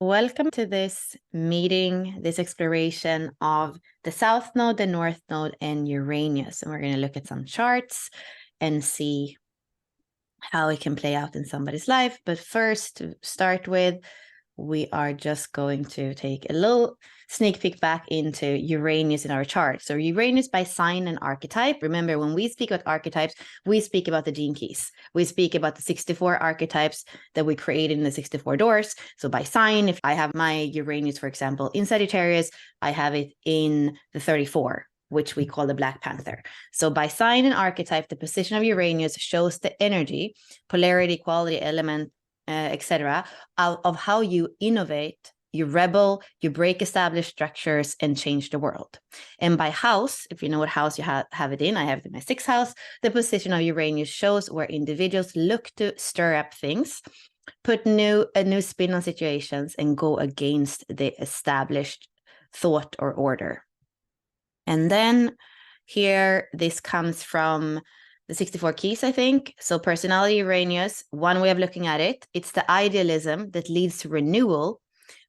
Welcome to this meeting, this exploration of the South Node, the North Node, and Uranus. And we're going to look at some charts and see how it can play out in somebody's life. But first, to start with, we are just going to take a little sneak peek back into Uranus in our chart. So Uranus by sign and archetype. Remember, when we speak about archetypes, we speak about the gene keys. We speak about the 64 archetypes that we created in the 64 doors. So by sign, if I have my Uranus, for example, in Sagittarius, I have it in the 34, which we call the Black Panther. So by sign and archetype, the position of Uranus shows the energy, polarity, quality, element, etc., of how you innovate, you rebel, you break established structures and change the world. And by house, if you know what house you have it in, I have it in my 6th house, the position of Uranus shows where individuals look to stir up things, put a new spin on situations, and go against the established thought or order. And then here, this comes from the 64 keys, I think. So personality Uranus, one way of looking at it, it's the idealism that leads to renewal.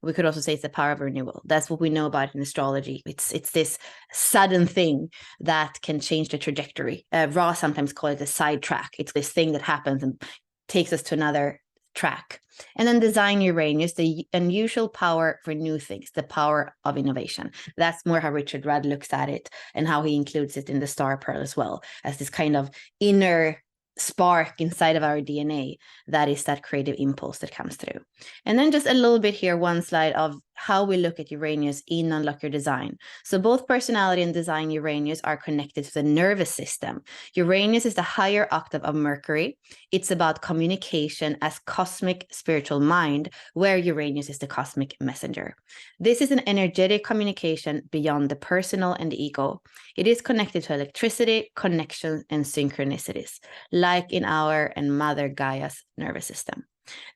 We could also say it's the power of renewal. That's what we know about in astrology. It's this sudden thing that can change the trajectory. Ra sometimes call it a sidetrack. It's this thing that happens and takes us to another track. And then design Uranus, the unusual power for new things, the power of innovation. That's more how Richard Rudd looks at it and how he includes it in the Star Pearl as well, as this kind of inner spark inside of our DNA that is that creative impulse that comes through. And then just a little bit here, one slide of how we look at Uranus in Unlock Your Design. So both personality and design Uranus are connected to the nervous system. Uranus is the higher octave of Mercury. It's about communication as cosmic spiritual mind, where Uranus is the cosmic messenger. This is an energetic communication beyond the personal and the ego. It is connected to electricity, connection, and synchronicities, like in our and Mother Gaia's nervous system.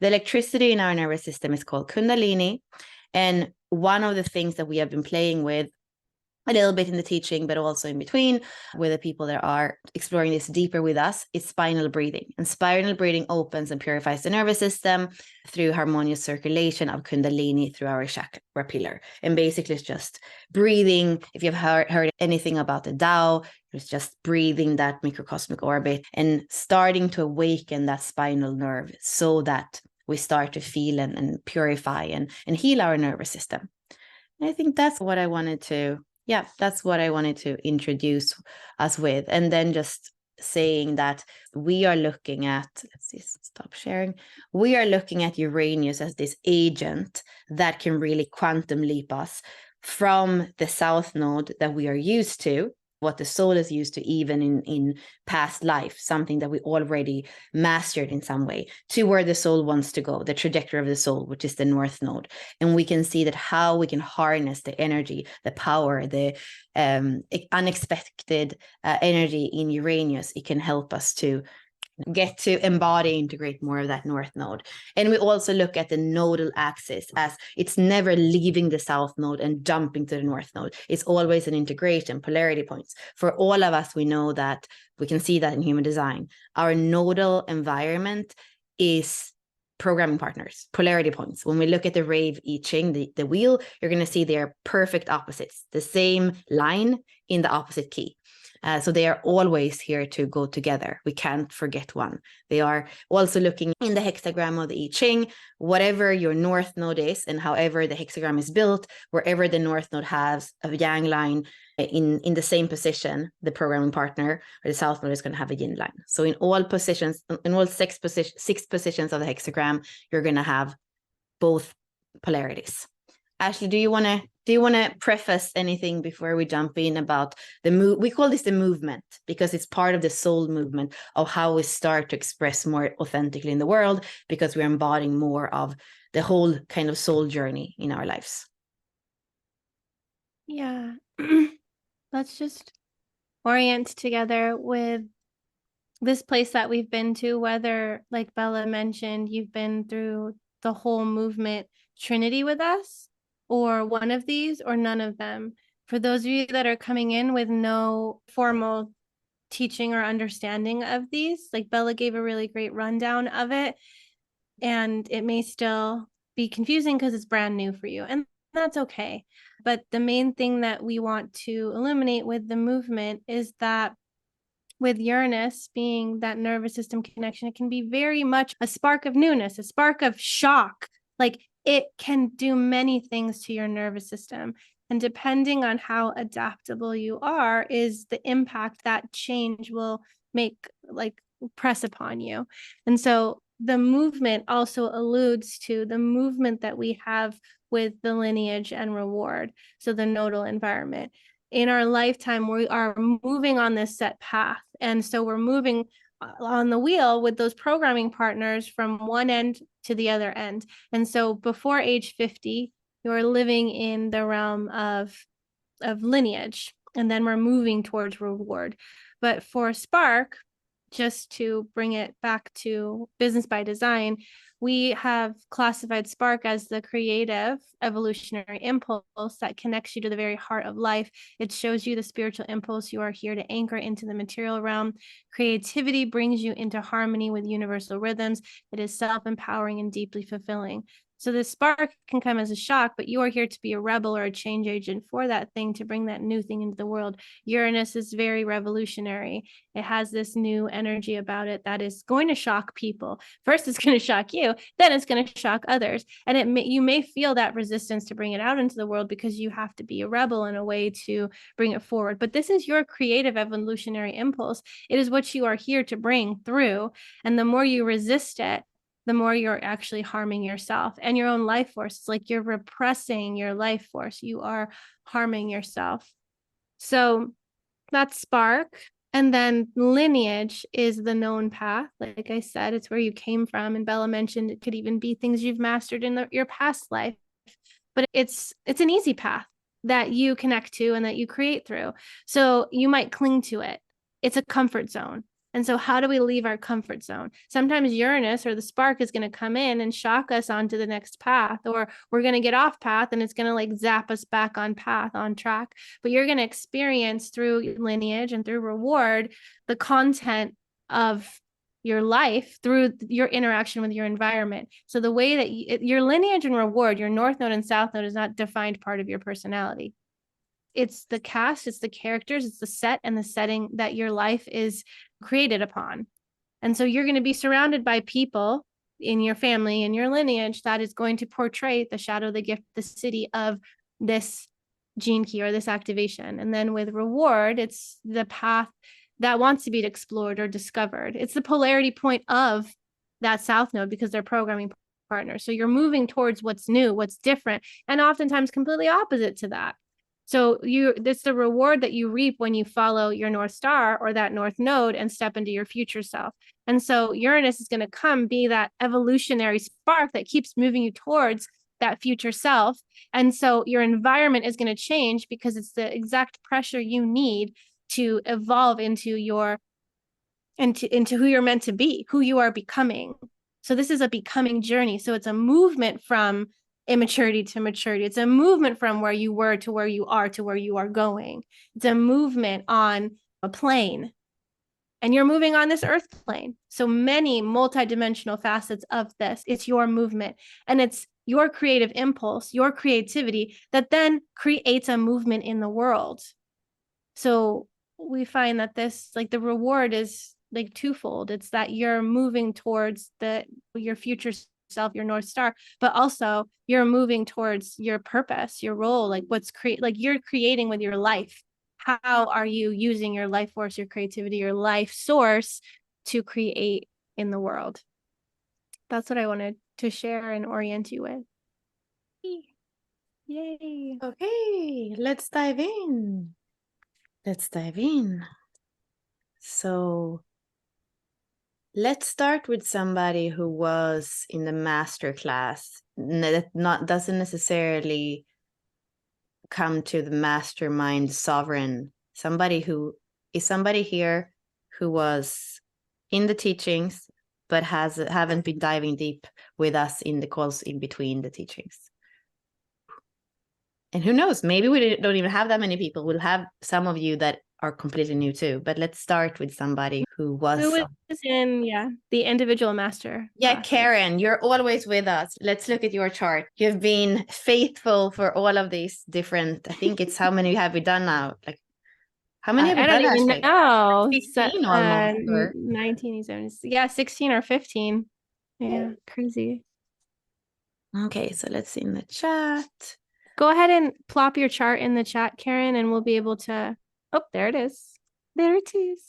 The electricity in our nervous system is called Kundalini. And one of the things that we have been playing with a little bit in the teaching, but also in between with the people that are exploring this deeper with us, is spinal breathing. And spinal breathing opens and purifies the nervous system through harmonious circulation of Kundalini through our chakra pillar. And basically it's just breathing. If you've heard anything about the Tao, it's just breathing that microcosmic orbit and starting to awaken that spinal nerve so that we start to feel and purify and heal our nervous system. And I think that's what I wanted to introduce us with. And then just saying that we are looking at, let's see, stop sharing. We are looking at Uranus as this agent that can really quantum leap us from the South Node that we are used to, what the soul is used to, even in past life, something that we already mastered in some way, to where the soul wants to go, the trajectory of the soul, which is the North Node. And we can see that how we can harness the energy, the power, the unexpected energy in Uranus. It can help us to get to embody, integrate more of that North Node. And we also look at the nodal axis as it's never leaving the South Node and jumping to the North Node. It's always an integration, polarity points. For all of us, we know that we can see that in human design. Our nodal environment is programming partners, polarity points. When we look at the rave I Ching, the wheel, you're going to see they're perfect opposites, the same line in the opposite key. So they are always here to go together. We can't forget one. They are also looking in the hexagram of the I Ching, whatever your North Node is and however the hexagram is built, wherever the North Node has a yang line in the same position, the programming partner or the South Node is going to have a yin line. So in all positions, in all six positions of the hexagram, you're going to have both polarities. Ashley, do you want to preface anything before we jump in about the move? We call this the movement because it's part of the soul movement of how we start to express more authentically in the world, because we're embodying more of the whole kind of soul journey in our lives. Yeah. Let's just orient together with this place that we've been to, whether, like Bella mentioned, you've been through the whole movement trinity with us, or one of these, or none of them. For those of you that are coming in with no formal teaching or understanding of these, like Bella gave a really great rundown of it, and it may still be confusing because it's brand new for you. And that's okay. But the main thing that we want to illuminate with the movement is that with Uranus being that nervous system connection, it can be very much a spark of newness, a spark of shock. Like it can do many things to your nervous system. And depending on how adaptable you are, is the impact that change will make, like, press upon you. And so the movement also alludes to the movement that we have with the lineage and reward. So the nodal environment. In our lifetime, we are moving on this set path. And so we're moving on the wheel with those programming partners from one end to the other end. And so before age 50, you're living in the realm of lineage, and then we're moving towards reward. But for Spark, just to bring it back to business by design, we have classified Spark as the creative evolutionary impulse that connects you to the very heart of life. It shows you the spiritual impulse you are here to anchor into the material realm. Creativity brings you into harmony with universal rhythms. It is self-empowering and deeply fulfilling. So the spark can come as a shock, but you are here to be a rebel or a change agent for that thing, to bring that new thing into the world. Uranus is very revolutionary. It has this new energy about it that is going to shock people. First, it's going to shock you, then it's going to shock others. And you may feel that resistance to bring it out into the world because you have to be a rebel in a way to bring it forward. But this is your creative evolutionary impulse. It is what you are here to bring through. And the more you resist it, the more you're actually harming yourself and your own life force. It's like you're repressing your life force. You are harming yourself. So that's spark. And then lineage is the known path. Like I said, it's where you came from. And Bella mentioned it could even be things you've mastered in your past life. But it's an easy path that you connect to and that you create through. So you might cling to it. It's a comfort zone. And so how do we leave our comfort zone? Sometimes Uranus or the spark is going to come in and shock us onto the next path, or we're going to get off path and it's going to like zap us back on path, on track. But you're going to experience through lineage and through reward the content of your life through your interaction with your environment. So the way that your lineage and reward, your north node and south node, is not defined part of your personality. It's the cast, it's the characters, it's the set and the setting that your life is created upon. And so you're going to be surrounded by people in your family, in your lineage, that is going to portray the shadow, the gift, the city of this gene key or this activation. And then with reward, it's the path that wants to be explored or discovered. It's the polarity point of that south node because they're programming partners. So you're moving towards what's new, what's different, and oftentimes completely opposite to that. So it's the reward that you reap when you follow your North Star or that North Node and step into your future self. And so Uranus is going to come be that evolutionary spark that keeps moving you towards that future self. And so your environment is going to change because it's the exact pressure you need to evolve into into who you're meant to be, who you are becoming. So this is a becoming journey. So it's a movement from immaturity to maturity. It's a movement from where you were to where you are to where you are going. It's a movement on a plane, and you're moving on this earth plane. So many multidimensional facets of this. It's your movement, and it's your creative impulse, your creativity that then creates a movement in the world. So we find that this, like, the reward is like twofold. It's that you're moving towards your future self, your North Star, but also you're moving towards your purpose, your role, like you're creating with your life. How are you using your life force, your creativity, your life source to create in the world? That's what I wanted to share and orient you with. Yay. Okay, let's dive in. So let's start with somebody who was in the masterclass, that doesn't necessarily come to the mastermind sovereign. Somebody here who was in the teachings, but haven't been diving deep with us in the calls in between the teachings. And who knows, maybe we don't even have that many people. We'll have some of you that are completely new too. But let's start with somebody who was. Who was in, the individual master Yeah, classes. Karen, you're always with us. Let's look at your chart. You've been faithful for all of these different, I think it's how many have we done now? Like, how many have we I don't done even actually? know. 15 almost. Or... 1970s. Yeah, 16 or 15. Yeah, crazy. Okay, so let's see in the chat. Go ahead and plop your chart in the chat, Karen, and we'll be able to. Oh, there it is. There it is.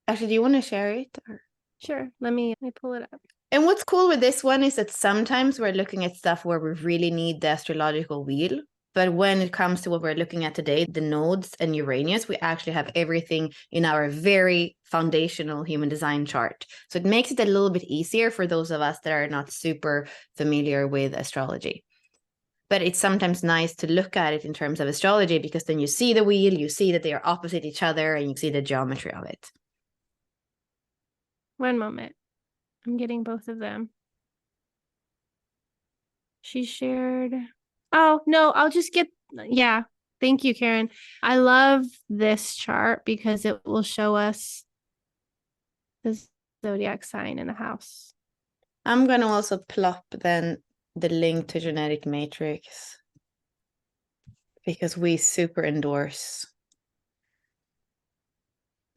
Actually, do you want to share it? Or... Sure. Let me pull it up. And what's cool with this one is that sometimes we're looking at stuff where we really need the astrological wheel. But when it comes to what we're looking at today, the nodes and Uranus, we actually have everything in our very foundational human design chart. So it makes it a little bit easier for those of us that are not super familiar with astrology. But it's sometimes nice to look at it in terms of astrology, because then you see the wheel, you see that they are opposite each other, and you see the geometry of it. One moment. I'm getting both of them. She shared. Oh, no, I'll just get. Yeah. Thank you, Karen. I love this chart because it will show us the zodiac sign in the house. I'm going to also plop then the link to genetic matrix, because we super endorse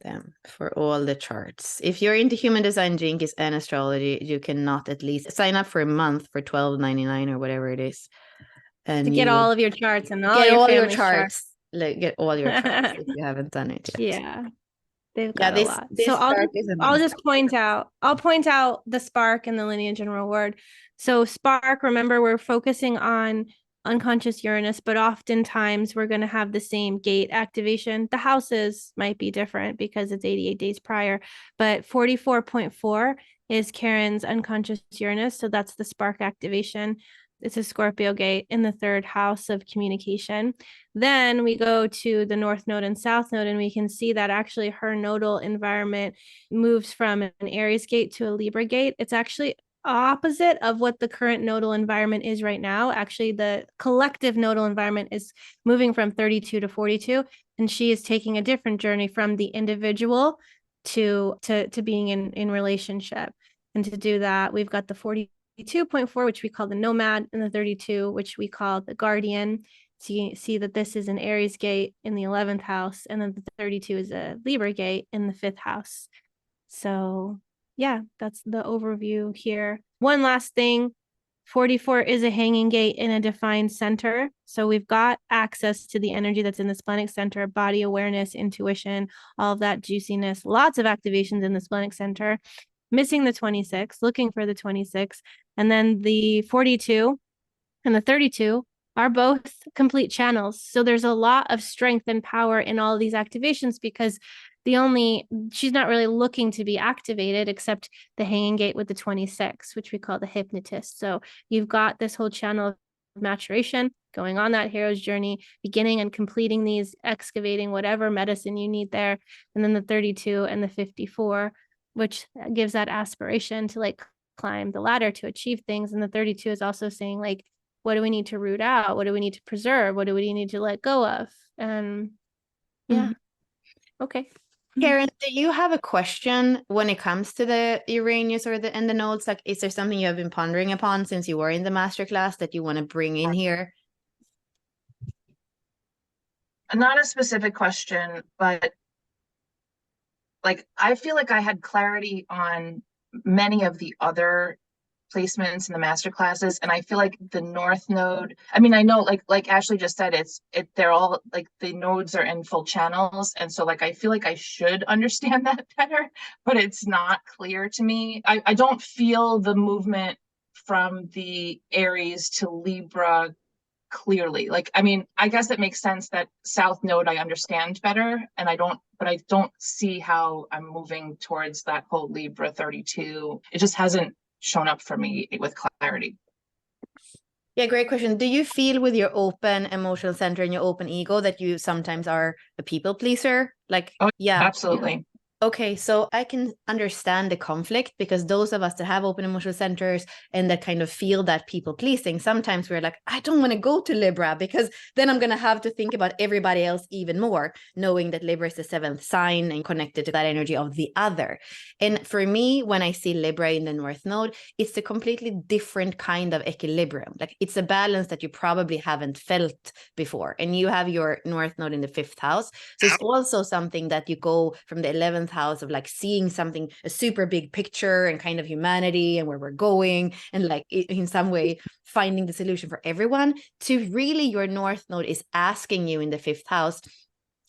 them for all the charts. If you're into human design, Jinkies, and astrology, you cannot at least sign up for a month for $12.99 or whatever it is, and To get all of your charts and all get your all your family's charts. Like, get all your charts if you haven't done it yet. Yeah. They've got a lot. This So chart is amazing. I'll just point out the spark and the lineage and reward. So spark, remember, we're focusing on unconscious Uranus, but oftentimes we're going to have the same gate activation. The houses might be different because it's 88 days prior, but 44.4 is Karen's unconscious Uranus. So that's the spark activation. It's a Scorpio gate in the third house of communication. Then we go to the North Node and South Node, and we can see that actually her nodal environment moves from an Aries gate to a Libra gate. It's actually opposite of what the current nodal environment is right now. Actually, the collective nodal environment is moving from 32 to 42, and she is taking a different journey from the individual to being in relationship. And to do that, we've got the 42.4, which we call the nomad, and the 32, which we call the guardian. So you see that this is an Aries gate in the 11th house, and then the 32 is a Libra gate in the 5th house. So yeah, that's the overview here. One last thing, 44 is a hanging gate in a defined center. So we've got access to the energy that's in the splenic center, body awareness, intuition, all of that juiciness, lots of activations in the splenic center. Missing the 26, looking for the 26, and then the 42 and the 32 are both complete channels. So there's a lot of strength and power in all of these activations, because she's not really looking to be activated except the hanging gate with the 26, which we call the hypnotist. So you've got this whole channel of maturation going on that hero's journey, beginning and completing these, excavating whatever medicine you need there. And then the 32 and the 54, which gives that aspiration to like climb the ladder to achieve things. And the 32 is also saying, like, what do we need to root out? What do we need to preserve? What do we need to let go of? And yeah. Okay. Karen, do you have a question when it comes to the Uranus or and the nodes? Like, is there something you have been pondering upon since you were in the masterclass that you want to bring in here? Not a specific question, but like I feel like I had clarity on many of the other placements in the master classes, and I feel like the North Node, I mean, I know like Ashley just said, they're all like the nodes are in full channels, and so like I feel like I should understand that better, but it's not clear to me. I don't feel the movement from the Aries to Libra clearly. Like, I mean, I guess it makes sense that South Node I understand better, and I don't see how I'm moving towards that whole Libra 32. It just hasn't shown up for me with clarity. Yeah, great question. Do you feel with your open emotional center and your open ego that you sometimes are a people pleaser? Like, oh, yeah. Absolutely. Okay, so I can understand the conflict, because those of us that have open emotional centers and that kind of feel that people pleasing, sometimes we're like, I don't want to go to Libra because then I'm going to have to think about everybody else even more, knowing that Libra is the 7th sign and connected to that energy of the other. And for me, when I see Libra in the North Node, it's a completely different kind of equilibrium. Like, it's a balance that you probably haven't felt before. And you have your North Node in the 5th house. So it's also something that you go from the 11th house of like seeing something, a super big picture and kind of humanity and where we're going, and like in some way finding the solution for everyone, to really your North Node is asking you in the 5th house.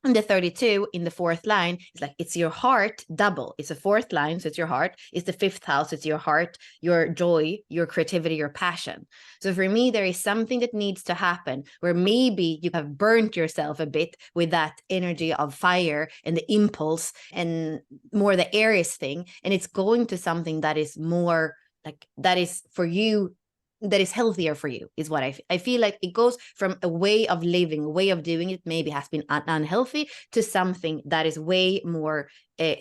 And the 32 in the 4th line is like, it's your heart double. It's a 4th line, so it's your heart. It's the 5th house, it's your heart, your joy, your creativity, your passion. So for me, there is something that needs to happen where maybe you have burnt yourself a bit with that energy of fire and the impulse and more the Aries thing. And it's going to something that is more like, that is for you, that is healthier for you, is what I feel like. It goes from a way of living, a way of doing it, maybe has been unhealthy, to something that is way more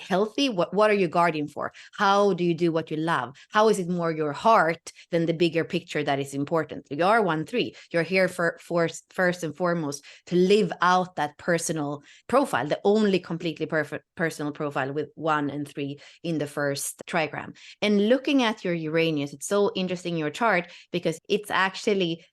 healthy. What are you guarding for? How do you do what you love? How is it more your heart than the bigger picture that is important? You are 1-3. You're here for first and foremost to live out that personal profile, the only completely perfect personal profile with 1 and 3 in the first trigram. And looking at your Uranus, it's so interesting in your chart, because it's actually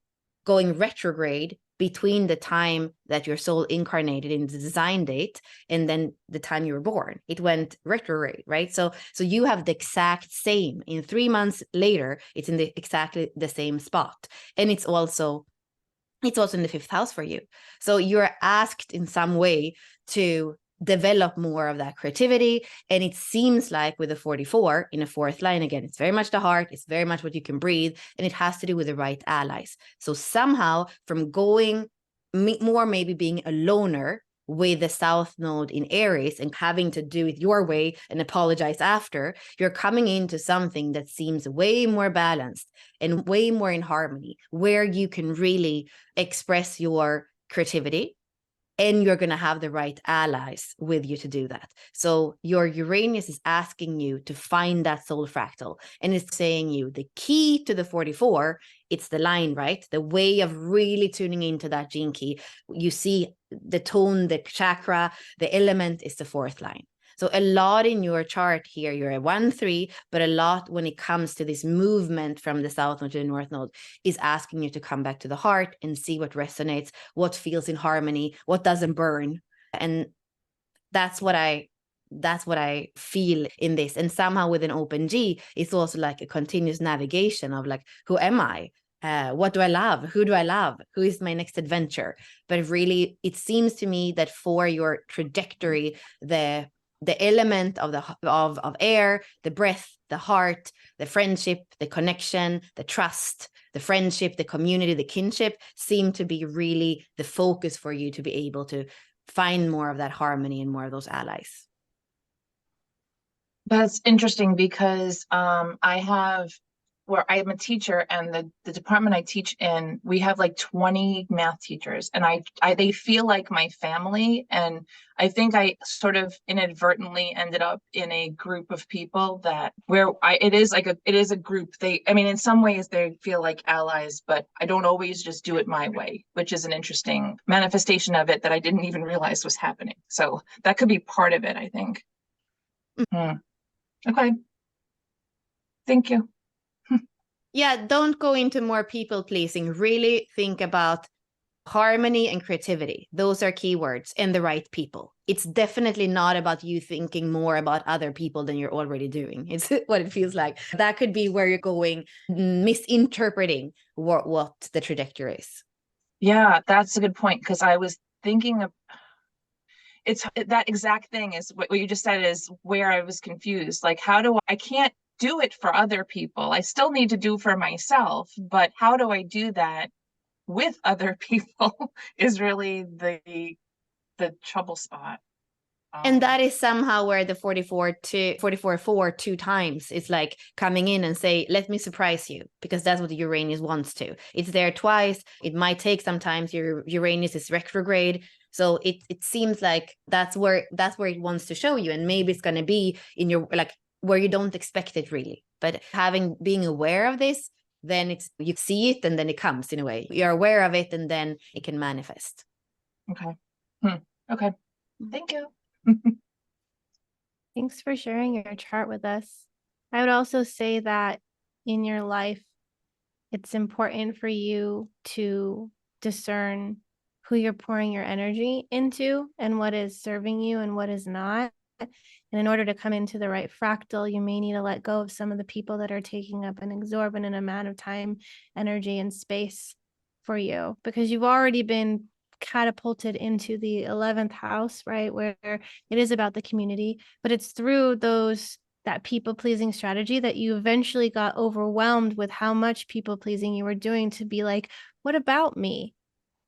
going retrograde between the time that your soul incarnated in the design date and then the time you were born. It went retrograde, right? So you have the exact same. In 3 months later, it's in exactly the same spot. And it's also in the 5th house for you. So you're asked in some way to develop more of that creativity. And it seems like with the 44 in a 4th line, again, it's very much the heart, it's very much what you can breathe, and it has to do with the right allies. So somehow from going more maybe being a loner with the South Node in Aries and having to do it your way and apologize after, you're coming into something that seems way more balanced and way more in harmony, where you can really express your creativity, and you're going to have the right allies with you to do that. So your Uranus is asking you to find that soul fractal, and it's saying you the key to the 44, it's the line, right? The way of really tuning into that gene key. You see the tone, the chakra, the element is the 4th line. So a lot in your chart here, you're a 1-3, but a lot when it comes to this movement from the South Node to the North Node is asking you to come back to the heart and see what resonates, what feels in harmony, what doesn't burn. And that's what I feel in this. And somehow with an open G, it's also like a continuous navigation of like, who am I? What do I love? Who do I love? Who is my next adventure? But really, it seems to me that for your trajectory, the element of of air, the breath, the heart, the friendship, the connection, the trust, the friendship, the community, the kinship seem to be really the focus for you to be able to find more of that harmony and more of those allies. That's interesting because I'm a teacher, and the department I teach in, we have like 20 math teachers, and they feel like my family. And I think I sort of inadvertently ended up in a group of people it is a group. In some ways they feel like allies, but I don't always just do it my way, which is an interesting manifestation of it that I didn't even realize was happening. So that could be part of it, I think. Okay. Thank you. Yeah, don't go into more people pleasing. Really think about harmony and creativity. Those are keywords, and the right people. It's definitely not about you thinking more about other people than you're already doing. It's what it feels like. That could be where you're going, misinterpreting what the trajectory is. Yeah, that's a good point, because I was thinking of it's that exact thing is what you just said is where I was confused. Like, I can't do it for other people. I still need to do for myself, but how do I do that with other people is really the trouble spot. And that is somehow where the 44 2 times is like coming in and say, let me surprise you, because that's what the Uranus wants to. It's there twice. It might take sometimes. Your Uranus is retrograde. So it seems like that's where it wants to show you. And maybe it's going to be in your, like, where you don't expect it really. But being aware of this, then you see it and then it comes in a way. You're aware of it and then it can manifest. Okay. Okay. Thank you. Thanks for sharing your chart with us. I would also say that in your life, it's important for you to discern who you're pouring your energy into and what is serving you and what is not. And in order to come into the right fractal, you may need to let go of some of the people that are taking up an exorbitant amount of time, energy, and space for you, because you've already been catapulted into the 11th house, right? Where it is about the community, but it's through that people-pleasing strategy that you eventually got overwhelmed with how much people-pleasing you were doing to be like, what about me?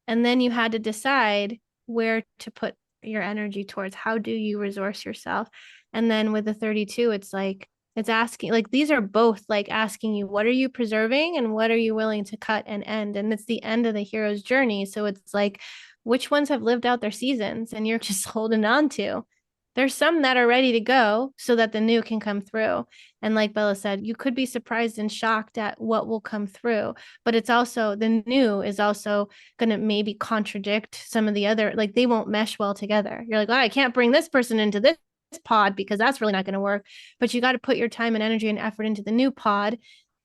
And then you had to decide where to put your energy towards. How do you resource yourself? And then with the 32, it's like, it's asking, like, these are both like asking you, what are you preserving and what are you willing to cut and end? And it's the end of the hero's journey. So it's like, which ones have lived out their seasons and you're just holding on to? There's some that are ready to go so that the new can come through. And like Bella said, you could be surprised and shocked at what will come through, but it's also, the new is also going to maybe contradict some of the other, like they won't mesh well together. You're like, oh, I can't bring this person into this pod because that's really not going to work. But you got to put your time and energy and effort into the new pod,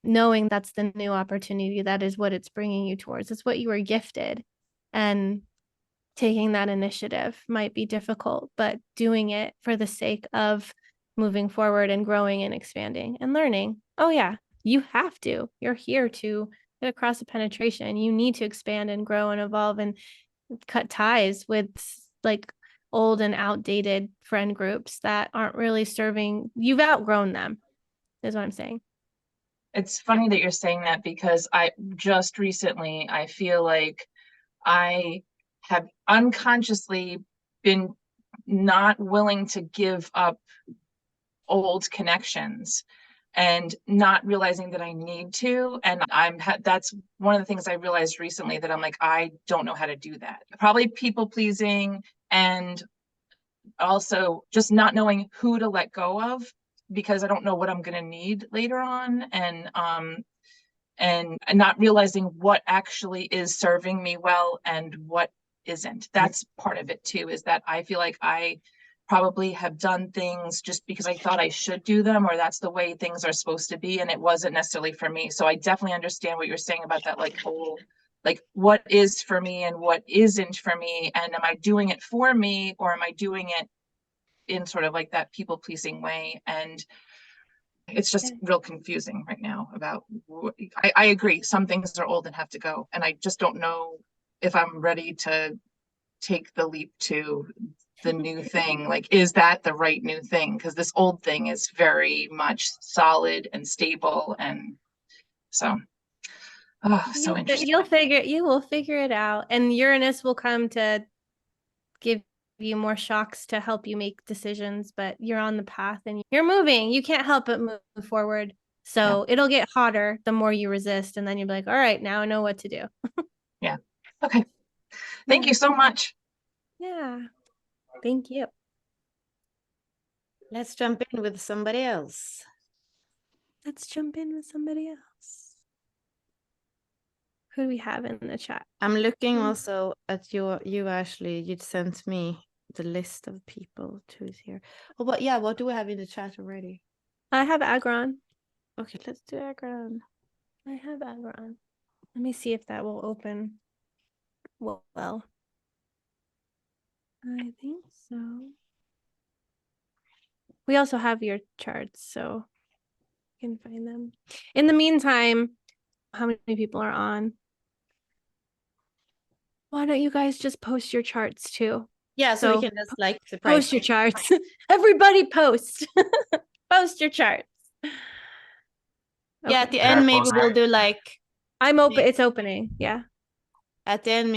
knowing that's the new opportunity. That is what it's bringing you towards. It's what you were gifted. And taking that initiative might be difficult, but doing it for the sake of moving forward and growing and expanding and learning. Oh yeah, you have to. You're here to get across the penetration. You need to expand and grow and evolve and cut ties with like old and outdated friend groups that aren't really serving. You've outgrown them, is what I'm saying. It's funny that you're saying that, because I just recently, I feel like I have unconsciously been not willing to give up old connections and not realizing that I need to. And that's one of the things I realized recently, that I'm like, I don't know how to do that. Probably people pleasing, and also just not knowing who to let go of, because I don't know what I'm going to need later on. And not realizing what actually is serving me well and what isn't. That's part of it too, is that I feel like I probably have done things just because I thought I should do them, or that's the way things are supposed to be, and it wasn't necessarily for me. So I definitely understand what you're saying about that, like whole, like what is for me and what isn't for me, and am I doing it for me, or am I doing it in sort of like that people pleasing way? And it's just real confusing right now about, I agree, some things are old and have to go, and I just don't know if I'm ready to take the leap to the new thing. Like, is that the right new thing? Because this old thing is very much solid and stable, and so so interesting. You will figure it out, and Uranus will come to give you more shocks to help you make decisions, but you're on the path and you're moving. You can't help but move forward. So it'll get hotter the more you resist, and then you'll be like, all right, now I know what to do. Yeah. Okay. Thank you so much. Yeah. Thank you. Let's jump in with somebody else. Let's jump in with somebody else. Who do we have in the chat? I'm looking also at you, Ashley. You'd sent me the list of people who's here. Oh, but yeah, what do we have in the chat already? I have Agron. Okay, let's do Agron. I have Agron. Let me see if that will open well. I think so. We also have your charts, so you can find them. In the meantime, how many people are on? Why don't you guys just post your charts too? Yeah, so we can just like surprise. Post your charts. Everybody post. Post your charts. Yeah, at the end, maybe we'll do like. I'm open. It's opening. Yeah. At the end,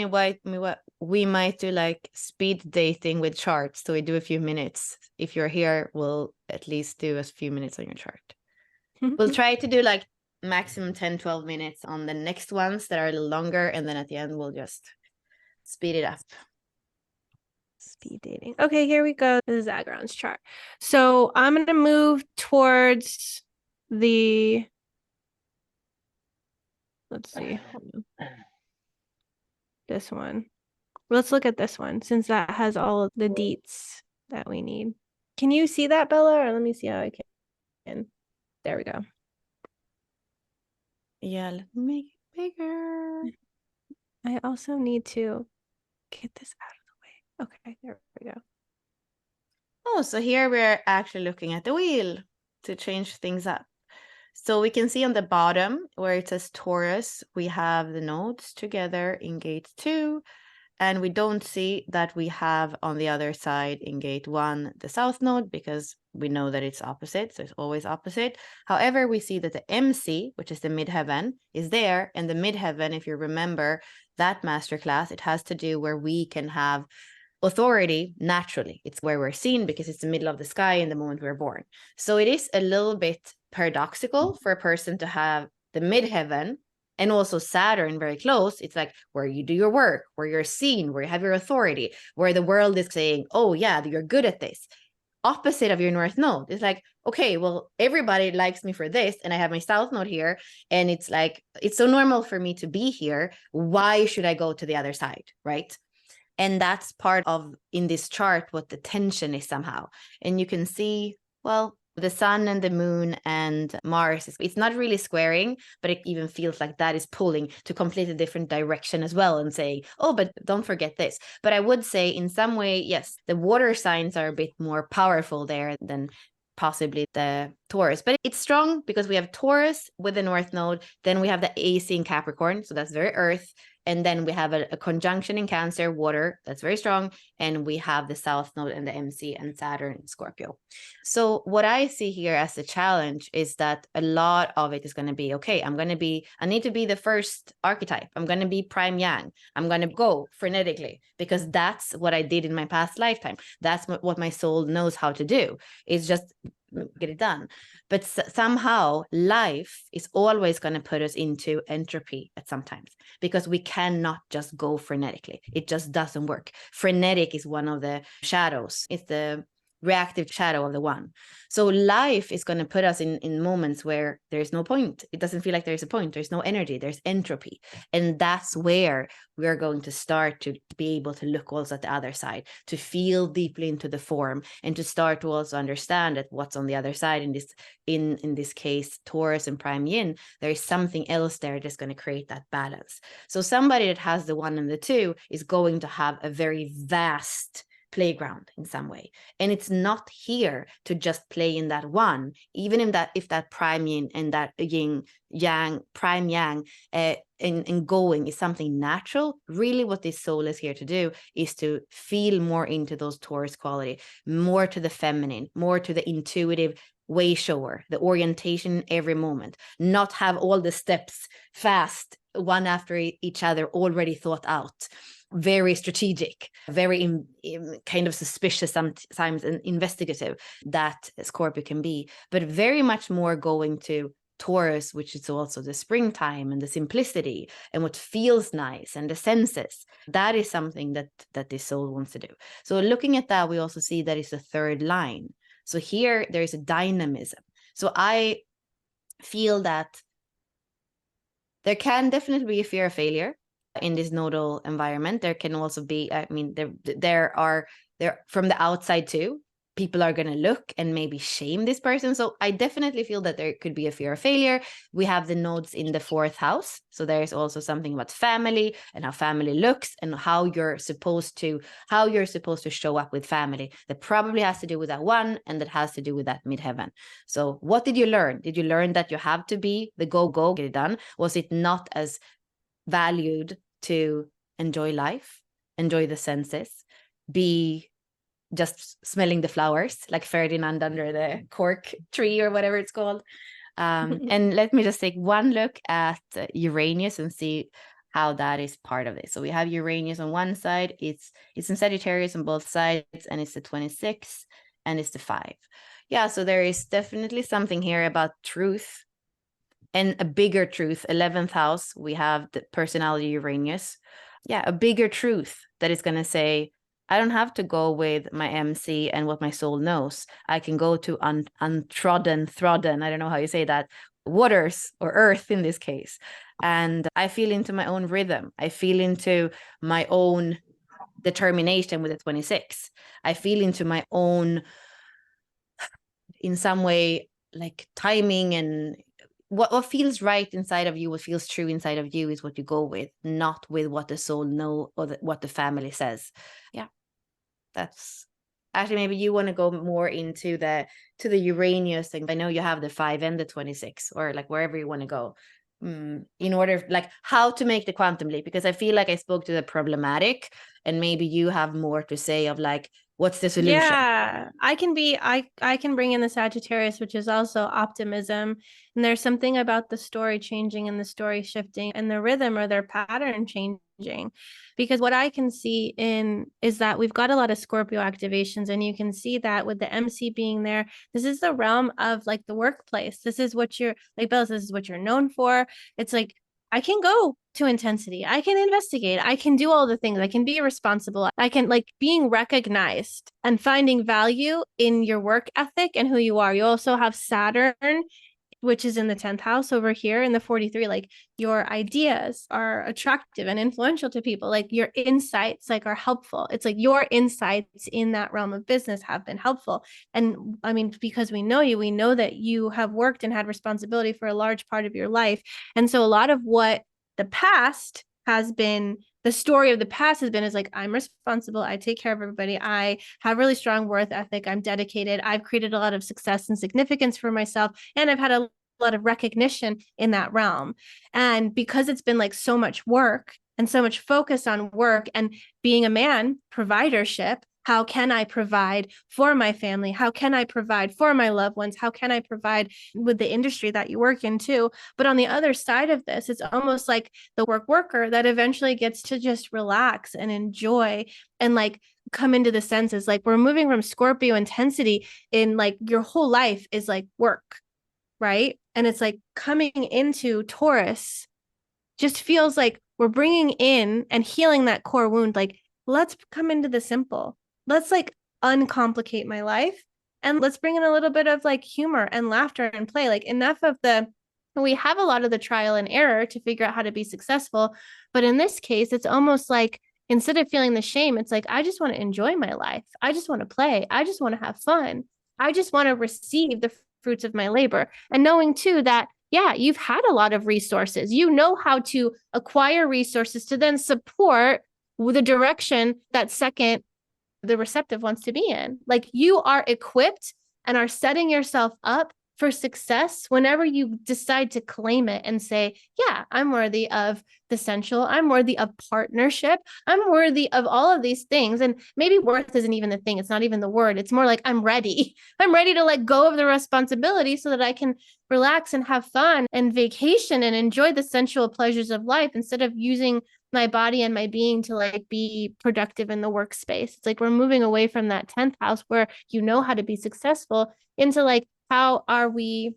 we might do like speed dating with charts. So we do a few minutes. If you're here, we'll at least do a few minutes on your chart. We'll try to do like maximum 10, 12 minutes on the next ones that are a little longer. And then at the end, we'll just speed it up. Speed dating. Okay, here we go. This is Agron's chart. So I'm going to move towards the, let's see, hold on. This one. Let's look at this one since that has all of the deets that we need. Can you see that, Bella? Or let me see how I can. There we go. Yeah, let me make it bigger. I also need to get this out of the way. Okay, there we go. Oh, so here we're actually looking at the wheel to change things up. So we can see on the bottom where it says Taurus, we have the nodes together in gate 2. And we don't see that we have on the other side in gate 1 the south node, because we know that it's opposite, so it's always opposite. However, we see that the MC, which is the midheaven, is there. And the midheaven, if you remember that masterclass, it has to do where we can have authority naturally. It's where we're seen because it's the middle of the sky in the moment we're born. So it is a little bit paradoxical for a person to have the midheaven and also Saturn very close. It's like where you do your work, where you're seen, where you have your authority, where the world is saying, oh yeah, you're good at this. Opposite of your north node. It's like, okay, well, everybody likes me for this, and I have my south node here, and it's like, it's so normal for me to be here. Why should I go to the other side, right? And that's part of, in this chart, what the tension is somehow. And you can see, well, the sun and the moon and Mars, it's not really squaring, but it even feels like that is pulling to completely different direction as well and saying, oh, but don't forget this. But I would say in some way, yes, the water signs are a bit more powerful there than possibly the Taurus, but it's strong because we have Taurus with the north node, then we have the AC in Capricorn, so that's very earth, and then we have a conjunction in Cancer, water, that's very strong, and we have the south node and the MC and Saturn in Scorpio. So what I see here as a challenge is that a lot of it is going to be, okay, I need to be the first archetype, I'm going to be prime yang, I'm going to go frenetically because that's what I did in my past lifetime, that's what my soul knows how to do. It's just get it done. But somehow life is always going to put us into entropy at some times because we cannot just go frenetically. It just doesn't work. Frenetic is one of the shadows. It's the reactive shadow of the one. So life is going to put us in moments where there's no point. It doesn't feel like there's a point. There's no energy. There's entropy. And that's where we're going to start to be able to look also at the other side, to feel deeply into the form, and to start to also understand that what's on the other side, in this case, Taurus and prime yin, there is something else there that's going to create that balance. So somebody that has the 1 and the 2 is going to have a very vast playground in some way, and it's not here to just play in that one, even if that prime yin and that yin yang prime yang in going is something natural. Really what this soul is here to do is to feel more into those Taurus quality, more to the feminine, more to the intuitive way shower, the orientation every moment, not have all the steps fast one after each other already thought out, very strategic, very kind of suspicious sometimes and investigative that Scorpio can be, but very much more going to Taurus, which is also the springtime and the simplicity and what feels nice and the senses. That is something that this soul wants to do. So looking at that, we also see that it's a third line. So here there is a dynamism. So I feel that there can definitely be a fear of failure in this nodal environment. There can also be, I mean, there are from the outside too, people are going to look and maybe shame this person. So I definitely feel that there could be a fear of failure. We have the nodes in the 4th house. So there's also something about family and how family looks and how you're supposed to show up with family. That probably has to do with that 1, and that has to do with that midheaven. So what did you learn? Did you learn that you have to be the go, get it done? Was it not as valued to enjoy life, enjoy the senses, be just smelling the flowers like Ferdinand under the cork tree or whatever it's called? And let me just take one look at Uranus and see how that is part of it. So we have Uranus on one side, it's in Sagittarius on both sides, and it's the 26 and it's the 5. Yeah, so there is definitely something here about truth and a bigger truth. 11th house, we have the personality Uranus. Yeah, a bigger truth that is going to say, I don't have to go with my MC and what my soul knows. I can go to untrodden, I don't know how you say that, waters or earth in this case. And I feel into my own rhythm. I feel into my own determination with the 26. I feel into my own, in some way, like timing, and what feels right inside of you, what feels true inside of you is what you go with, not with what the soul know or what the family says. Yeah, that's actually, maybe you want to go more into the Uranus thing. I know you have the 5 and the 26, or like wherever you want to go, in order, like how to make the quantum leap, because I feel like I spoke to the problematic, and maybe you have more to say of like, what's the solution? Yeah, I can bring in the Sagittarius, which is also optimism. And there's something about the story changing and the story shifting and the rhythm or their pattern changing. Because what I can see is that we've got a lot of Scorpio activations, and you can see that with the MC being there, this is the realm of like the workplace. This is what you're like, Bells, this is what you're known for. It's like, I can go to intensity. I can investigate. I can do all the things. I can be responsible. I can, like, being recognized and finding value in your work ethic and who you are. You also have Saturn, which is in the 10th house over here in the 43. Like, your ideas are attractive and influential to people. Like, your insights like are helpful. It's like your insights in that realm of business have been helpful. And I mean, because we know you, we know that you have worked and had responsibility for a large part of your life. And so a lot of what the past has been, the story of the past has been, is like, I'm responsible. I take care of everybody. I have really strong work ethic. I'm dedicated. I've created a lot of success and significance for myself. And I've had a lot of recognition in that realm. And because it's been like so much work and so much focus on work and being a man, providership, how can I provide for my family? How can I provide for my loved ones? How can I provide with the industry that you work in too? But on the other side of this, it's almost like the worker that eventually gets to just relax and enjoy and like come into the senses. Like, we're moving from Scorpio intensity in like your whole life is like work, right? And it's like coming into Taurus just feels like we're bringing in and healing that core wound. Like, let's come into the simple. Let's like uncomplicate my life, and let's bring in a little bit of like humor and laughter and play. Like, enough of we have a lot of the trial and error to figure out how to be successful. But in this case, it's almost like, instead of feeling the shame, it's like, I just want to enjoy my life. I just want to play. I just want to have fun. I just want to receive the fruits of my labor. And knowing too that, yeah, you've had a lot of resources. You know how to acquire resources to then support the direction that second the receptive wants to be in. Like, you are equipped and are setting yourself up for success whenever you decide to claim it and say, yeah, I'm worthy of the sensual. I'm worthy of partnership. I'm worthy of all of these things. And maybe worth isn't even the thing. It's not even the word. It's more like, I'm ready. I'm ready to let go of the responsibility so that I can relax and have fun and vacation and enjoy the sensual pleasures of life, instead of using my body and my being to like be productive in the workspace. It's like we're moving away from that 10th house where you know how to be successful into like, how are we,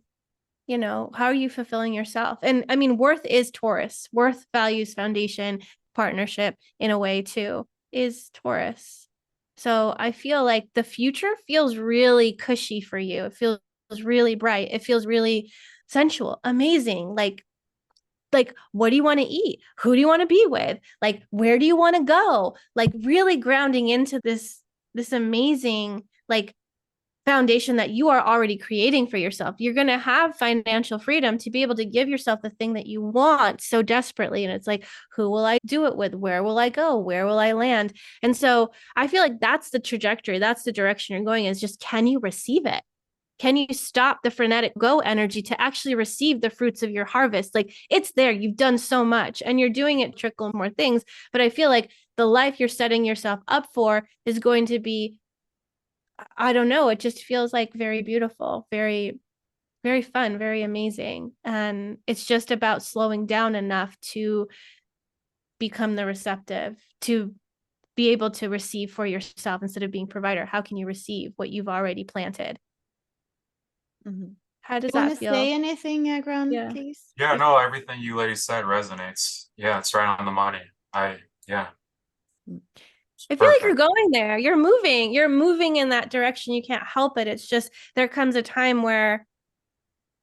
how are you fulfilling yourself? And I mean, worth is Taurus. Worth, values, foundation, partnership in a way too is Taurus. So I feel like the future feels really cushy for you. It feels really bright. It feels really sensual, amazing. Like, what do you want to eat? Who do you want to be with? Like, where do you want to go? Like, really grounding into this amazing, like, foundation that you are already creating for yourself. You're going to have financial freedom to be able to give yourself the thing that you want so desperately. And it's like, who will I do it with? Where will I go? Where will I land? And so I feel like that's the trajectory. That's the direction you're going, is just, can you receive it? Can you stop the frenetic go energy to actually receive the fruits of your harvest? Like, it's there. You've done so much and you're doing it, trickle more things. But I feel like the life you're setting yourself up for is going to be, I don't know, it just feels like very beautiful, very, very fun, very amazing. And it's just about slowing down enough to become the receptive, to be able to receive for yourself instead of being provider? How can you receive what you've already planted? Mhm. How does You want that to feel? say anything, Agron, Yeah. please? Yeah, no, everything you ladies said resonates. Yeah, it's right on the money. Yeah, it's I feel like you're perfect. going there. You're moving in that direction. You can't help it. It's just there comes a time where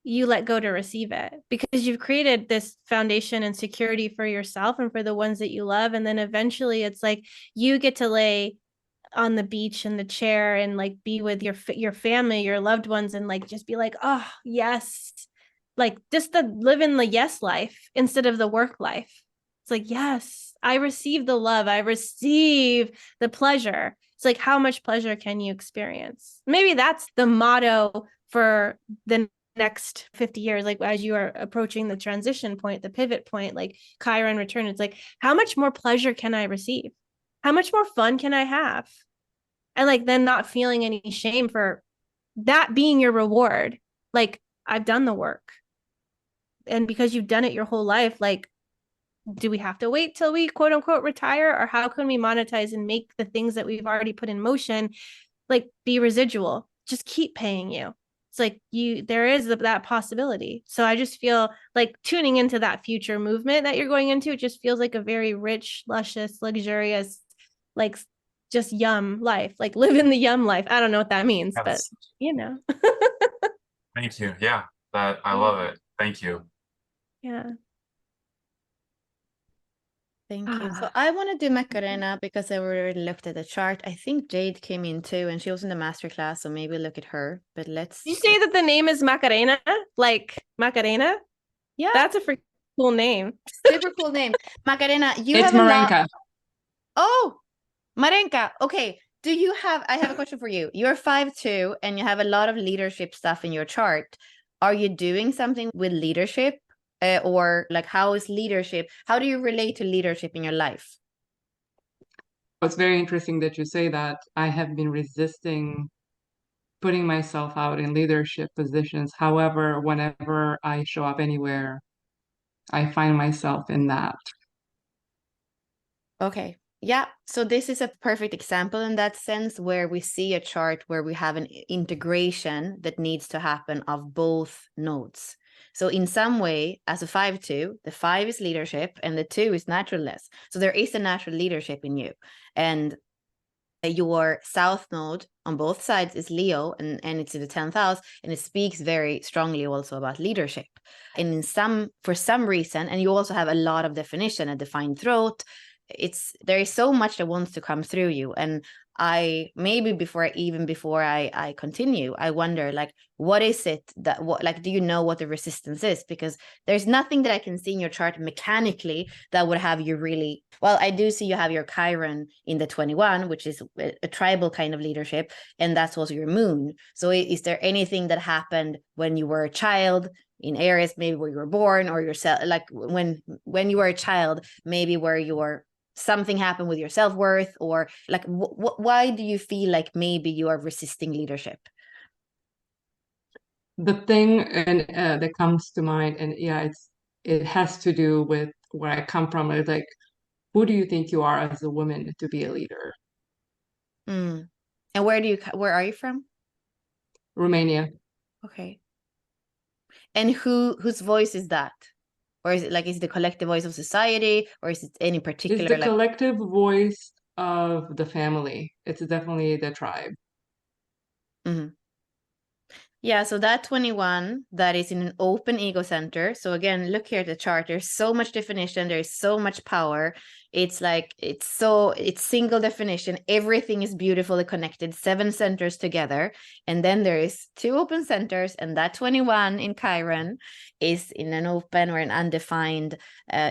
you let go to receive it because you've created this foundation and security for yourself and for the ones that you love. And then eventually it's like you get to lay on the beach in the chair and like be with your family, your loved ones, and like just be like, oh yes, like just the live in the yes life instead of the work life. It's like, yes, I receive the love, I receive the pleasure. It's like, how much pleasure can you experience? Maybe that's the motto for the next 50 years, like as you are approaching the transition point, the pivot point, like Chiron return. It's like, how much more pleasure can I receive? How much more fun can I have? And like then not feeling any shame for that being your reward. Like, I've done the work. And because you've done it your whole life, like, do we have to wait till we quote unquote retire? Or how can we monetize and make the things that we've already put in motion like be residual? Just keep paying you. It's like there is that possibility. So I just feel like tuning into that future movement that you're going into, it just feels like a very rich, luscious, luxurious, like just yum life, like live in the yum life. I don't know what that means, but Yes. you know. Thank you. Yeah, I love it. Thank you. Yeah. Thank you. So I want to do Macarena because I already looked at the chart. I think Jade came in too, and she was in the masterclass, so maybe look at her. But let's. Did you say that the name is Macarena? Like Macarena? Yeah, That's a freaking cool name. super cool name, Macarena. You It's have a lot. Marenka. Oh, Marenka. Okay. Do you have? I have a question for you. You're 5'2", and you have a lot of leadership stuff in your chart. Are you doing something with leadership, or like how is leadership? How do you relate to leadership in your life? It's very interesting that you say that. I have been resisting putting myself out in leadership positions. However, whenever I show up anywhere, I find myself in that. Okay. Yeah. So this is a perfect example in that sense where we see a chart where we have an integration that needs to happen of both nodes. So in some way, as a 5-2, the 5 is leadership and the 2 is naturalness. So there is a natural leadership in you. And your south node on both sides is Leo, and it's in the 10th house, and it speaks very strongly also about leadership. And for some reason, and you also have a lot of definition, a defined throat. There is so much that wants to come through you. And I maybe before I continue, I wonder, like, what is it that do you know what the resistance is? Because there's nothing that I can see in your chart mechanically that would have you really well. I do see you have your Chiron in the 21, which is a tribal kind of leadership, and that's also your moon. So is there anything that happened when you were a child in areas maybe where you were born, or yourself, like when you were a child, maybe where your something happened with your self-worth, or like why do you feel like maybe you are resisting leadership? The thing that comes to mind, and yeah, it has to do with where I come from. It's like, who do you think you are as a woman to be a leader? And where are you from? Romania. Okay. And whose voice is that? Or is it is the collective voice of society, or is it any particular? It's the collective voice of the family. It's definitely the tribe. Mm-hmm. Yeah, so that 21, that is in an open ego center. So again, look here at the chart. There's so much definition. There's so much power. It's single definition. Everything is beautifully connected, 7 centers together. And then there is 2 open centers, and that 21 in Chiron is in an open or an undefined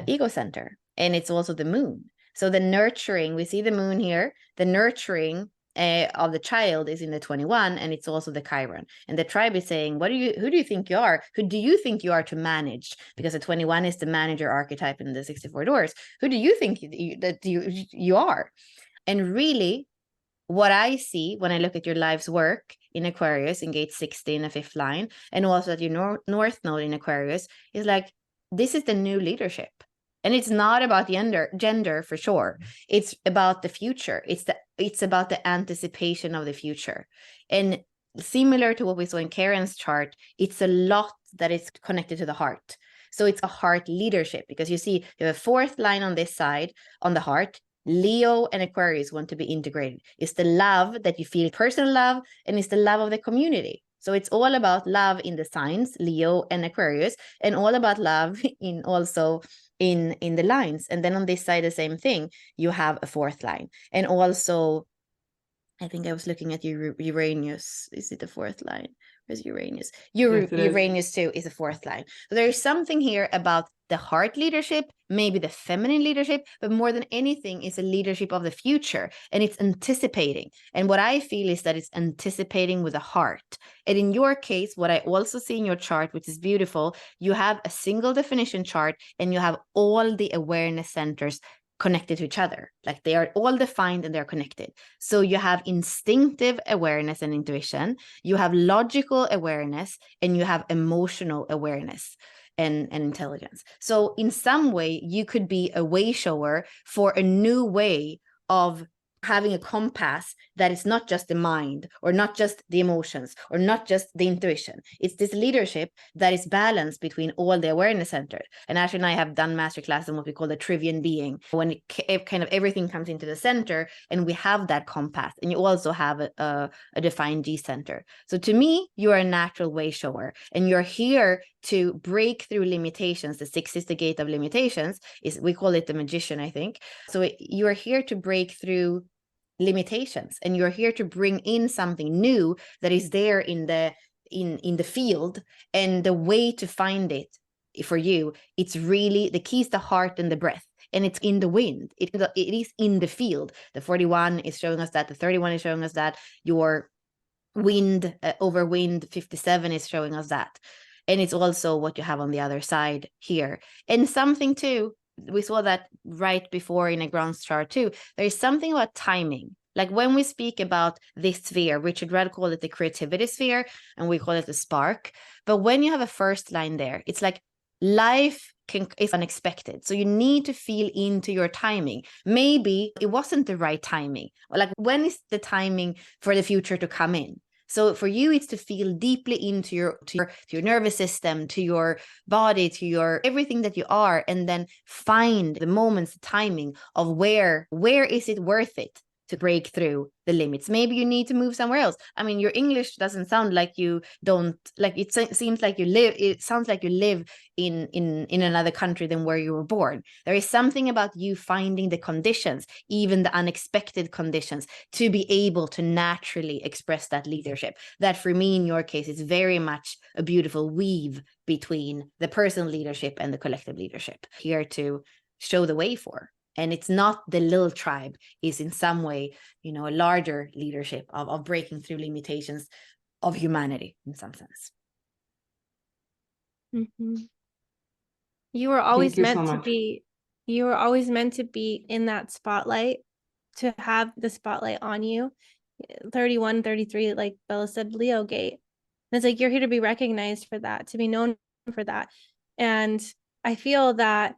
ego center. And it's also the moon. So the nurturing, we see the moon here, the nurturing of the child is in the 21, and it's also the Chiron. And the tribe is saying, who do you think you are? Who do you think you are to manage? Because the 21 is the manager archetype in the 64 doors. Who do you think you are? And really, what I see when I look at your life's work in Aquarius in gate 60 in the 5th line, and also at your north node in Aquarius, is like, this is the new leadership. And it's not about gender for sure. It's about the future. It's about the anticipation of the future. And similar to what we saw in Karen's chart, it's a lot that is connected to the heart. So it's a heart leadership, because you see you have a fourth line on this side on the heart. Leo and Aquarius want to be integrated. It's the love that you feel, personal love, and it's the love of the community. So it's all about love in the signs, Leo and Aquarius, and all about love in also in the lines. And then on this side, the same thing, you have a fourth line. And also, I think I was looking at Uranus. Is it the fourth line? Where's Uranus? Yes, it is. Uranus too is a fourth line. So there is something here about the heart leadership, maybe the feminine leadership, but more than anything, is a leadership of the future, and it's anticipating. And what I feel is that it's anticipating with the heart. And in your case, what I also see in your chart, which is beautiful, you have a single definition chart, and you have all the awareness centers connected to each other. Like they are all defined and they're connected. So you have instinctive awareness and intuition, you have logical awareness, and you have emotional awareness and intelligence. So in some way, you could be a way shower for a new way of having a compass that is not just the mind, or not just the emotions, or not just the intuition. It's this leadership that is balanced between all the awareness centers. And Ashley and I have done masterclass on what we call the Trivian being, when it kind of everything comes into the center, and we have that compass, and you also have a defined G center. So to me, you are a natural way shower, and you're here to break through limitations. The 6 is the gate of limitations, we call it the magician, I think. So you are here to break through limitations, and you're here to bring in something new that is there in the field. And the way to find it for you, it's really the key is the heart and the breath, and it's in the wind. It is in the field. The 41 is showing us that. The 31 is showing us that. Your wind over wind 57 is showing us that. And it's also what you have on the other side here. And something too, we saw that right before in a ground chart too, there is something about timing. Like when we speak about this sphere, Richard Rudd called it the creativity sphere, and we call it the spark. But when you have a first line there, it's like life is unexpected. So you need to feel into your timing. Maybe it wasn't the right timing. Like when is the timing for the future to come in? So for you, it's to feel deeply into your nervous system, to your body, to your everything that you are, and then find the moments, the timing of where is it worth it to break through the limits. Maybe you need to move somewhere else. I mean, your English doesn't sound like you don't, like it seems like you live, it sounds like you live in another country than where you were born. There is something about you finding the conditions, even the unexpected conditions, to be able to naturally express that leadership. That for me, in your case, is very much a beautiful weave between the personal leadership and the collective leadership, here to show the way for. And it's not the little tribe, is in some way, a larger leadership of breaking through limitations of humanity in some sense. Mm-hmm. You were always Thank you so meant to much. be, you were always meant to be in that spotlight, to have the spotlight on you. 31, 33, like Bella said, Leo gate. And it's like, you're here to be recognized for that, to be known for that. And I feel that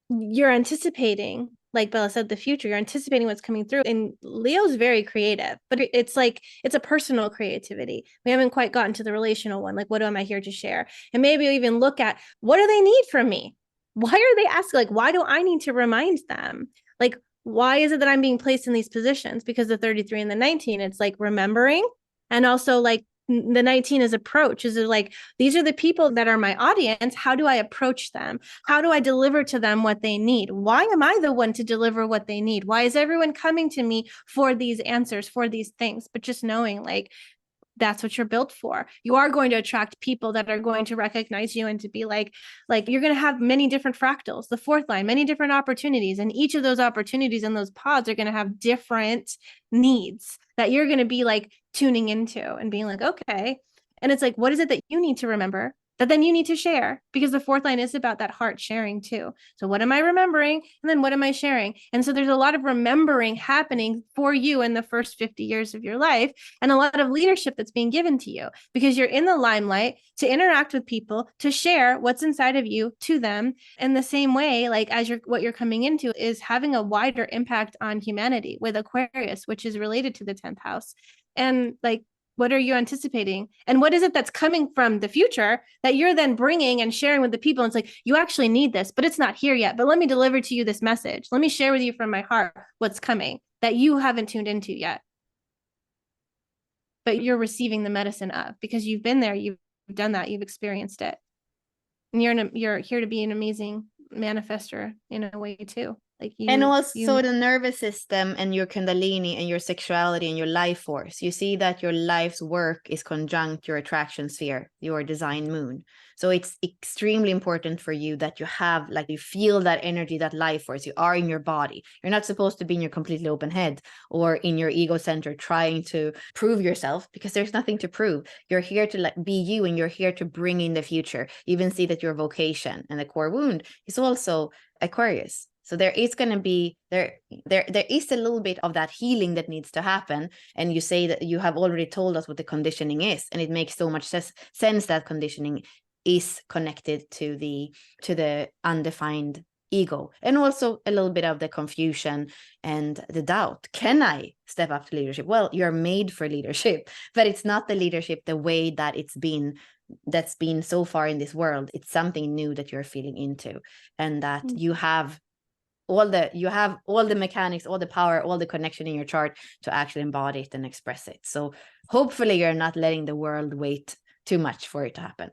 you're anticipating, like Bella said, the future. You're anticipating what's coming through. And Leo's very creative, but it's like, it's a personal creativity. We haven't quite gotten to the relational one. Like, what am I here to share? And maybe even look at, what do they need from me? Why are they asking? Like, why do I need to remind them? Like, why is it that I'm being placed in these positions? Because the 33 and the 19, it's like remembering, and also like the 19 is approach. Is it like, these are the people that are my audience. How do I approach them? How do I deliver to them what they need? Why am I the one to deliver what they need? Why is everyone coming to me for these answers, for these things? But just knowing, like, that's what you're built for. You are going to attract people that are going to recognize you, and to be like you're going to have many different fractals, the fourth line, many different opportunities. And each of those opportunities and those pods are going to have different needs that you're going to be like tuning into and being like, okay. And it's like, what is it that you need to remember? that then you need to share, because the fourth line is about that heart sharing too. So what am I remembering? And then what am I sharing? And so there's a lot of remembering happening for you in the first 50 years of your life, and a lot of leadership that's being given to you because you're in the limelight to interact with people, to share what's inside of you to them. In the same way, like as what you're coming into is having a wider impact on humanity with Aquarius, which is related to the 10th house. And like, what are you anticipating? And what is it that's coming from the future that you're then bringing and sharing with the people? And it's like, you actually need this, but it's not here yet. But let me deliver to you this message. Let me share with you from my heart what's coming that you haven't tuned into yet. But you're receiving the medicine of, because you've been there, you've done that, you've experienced it. And you're here to be an amazing manifester in a way too. Like you, and also the nervous system and your kundalini and your sexuality and your life force. You see that your life's work is conjunct your attraction sphere, your design moon. So it's extremely important for you that you have, like, you feel that energy, that life force. You are in your body. You're not supposed to be in your completely open head or in your ego center trying to prove yourself, because there's nothing to prove. You're here to be you, and you're here to bring in the future. You even see that your vocation and the core wound is also Aquarius. So there is going to be, there is a little bit of that healing that needs to happen. And you say that you have already told us what the conditioning is. And it makes so much sense that conditioning is connected to the undefined ego, and also a little bit of the confusion and the doubt. Can I step up to leadership? Well, you're made for leadership, but it's not the leadership the way that that's been so far in this world. It's something new that you're feeling into, and that you have all the mechanics, all the power, all the connection in your chart to actually embody it and express it. So hopefully you're not letting the world wait too much for it to happen.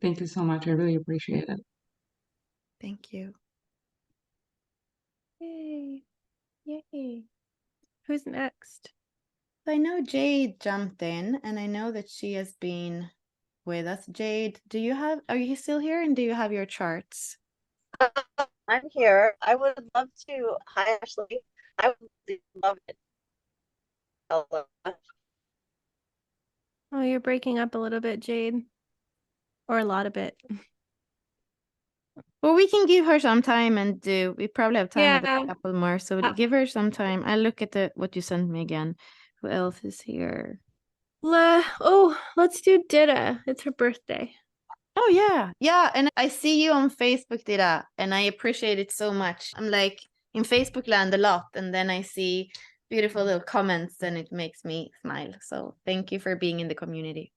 Thank you so much. I really appreciate it. Thank you. Yay. Yay. Who's next? I know Jade jumped in, and I know that she has been with us. Jade, are you still here, and do you have your charts? I'm here. I would love to. Hi, Ashley. I would love it. Hello. Oh, you're breaking up a little bit, Jade. Or a lot of it. Well, we can give her some time, and we probably have time for Yeah. a couple more. So give her some time. I'll look at what you sent me again. Who else is here? Let's do Dida. It's her birthday. Oh yeah, and I see you on Facebook, Dida, and I appreciate it so much. I'm like in Facebook land a lot, and then I see beautiful little comments, and it makes me smile. So thank you for being in the community.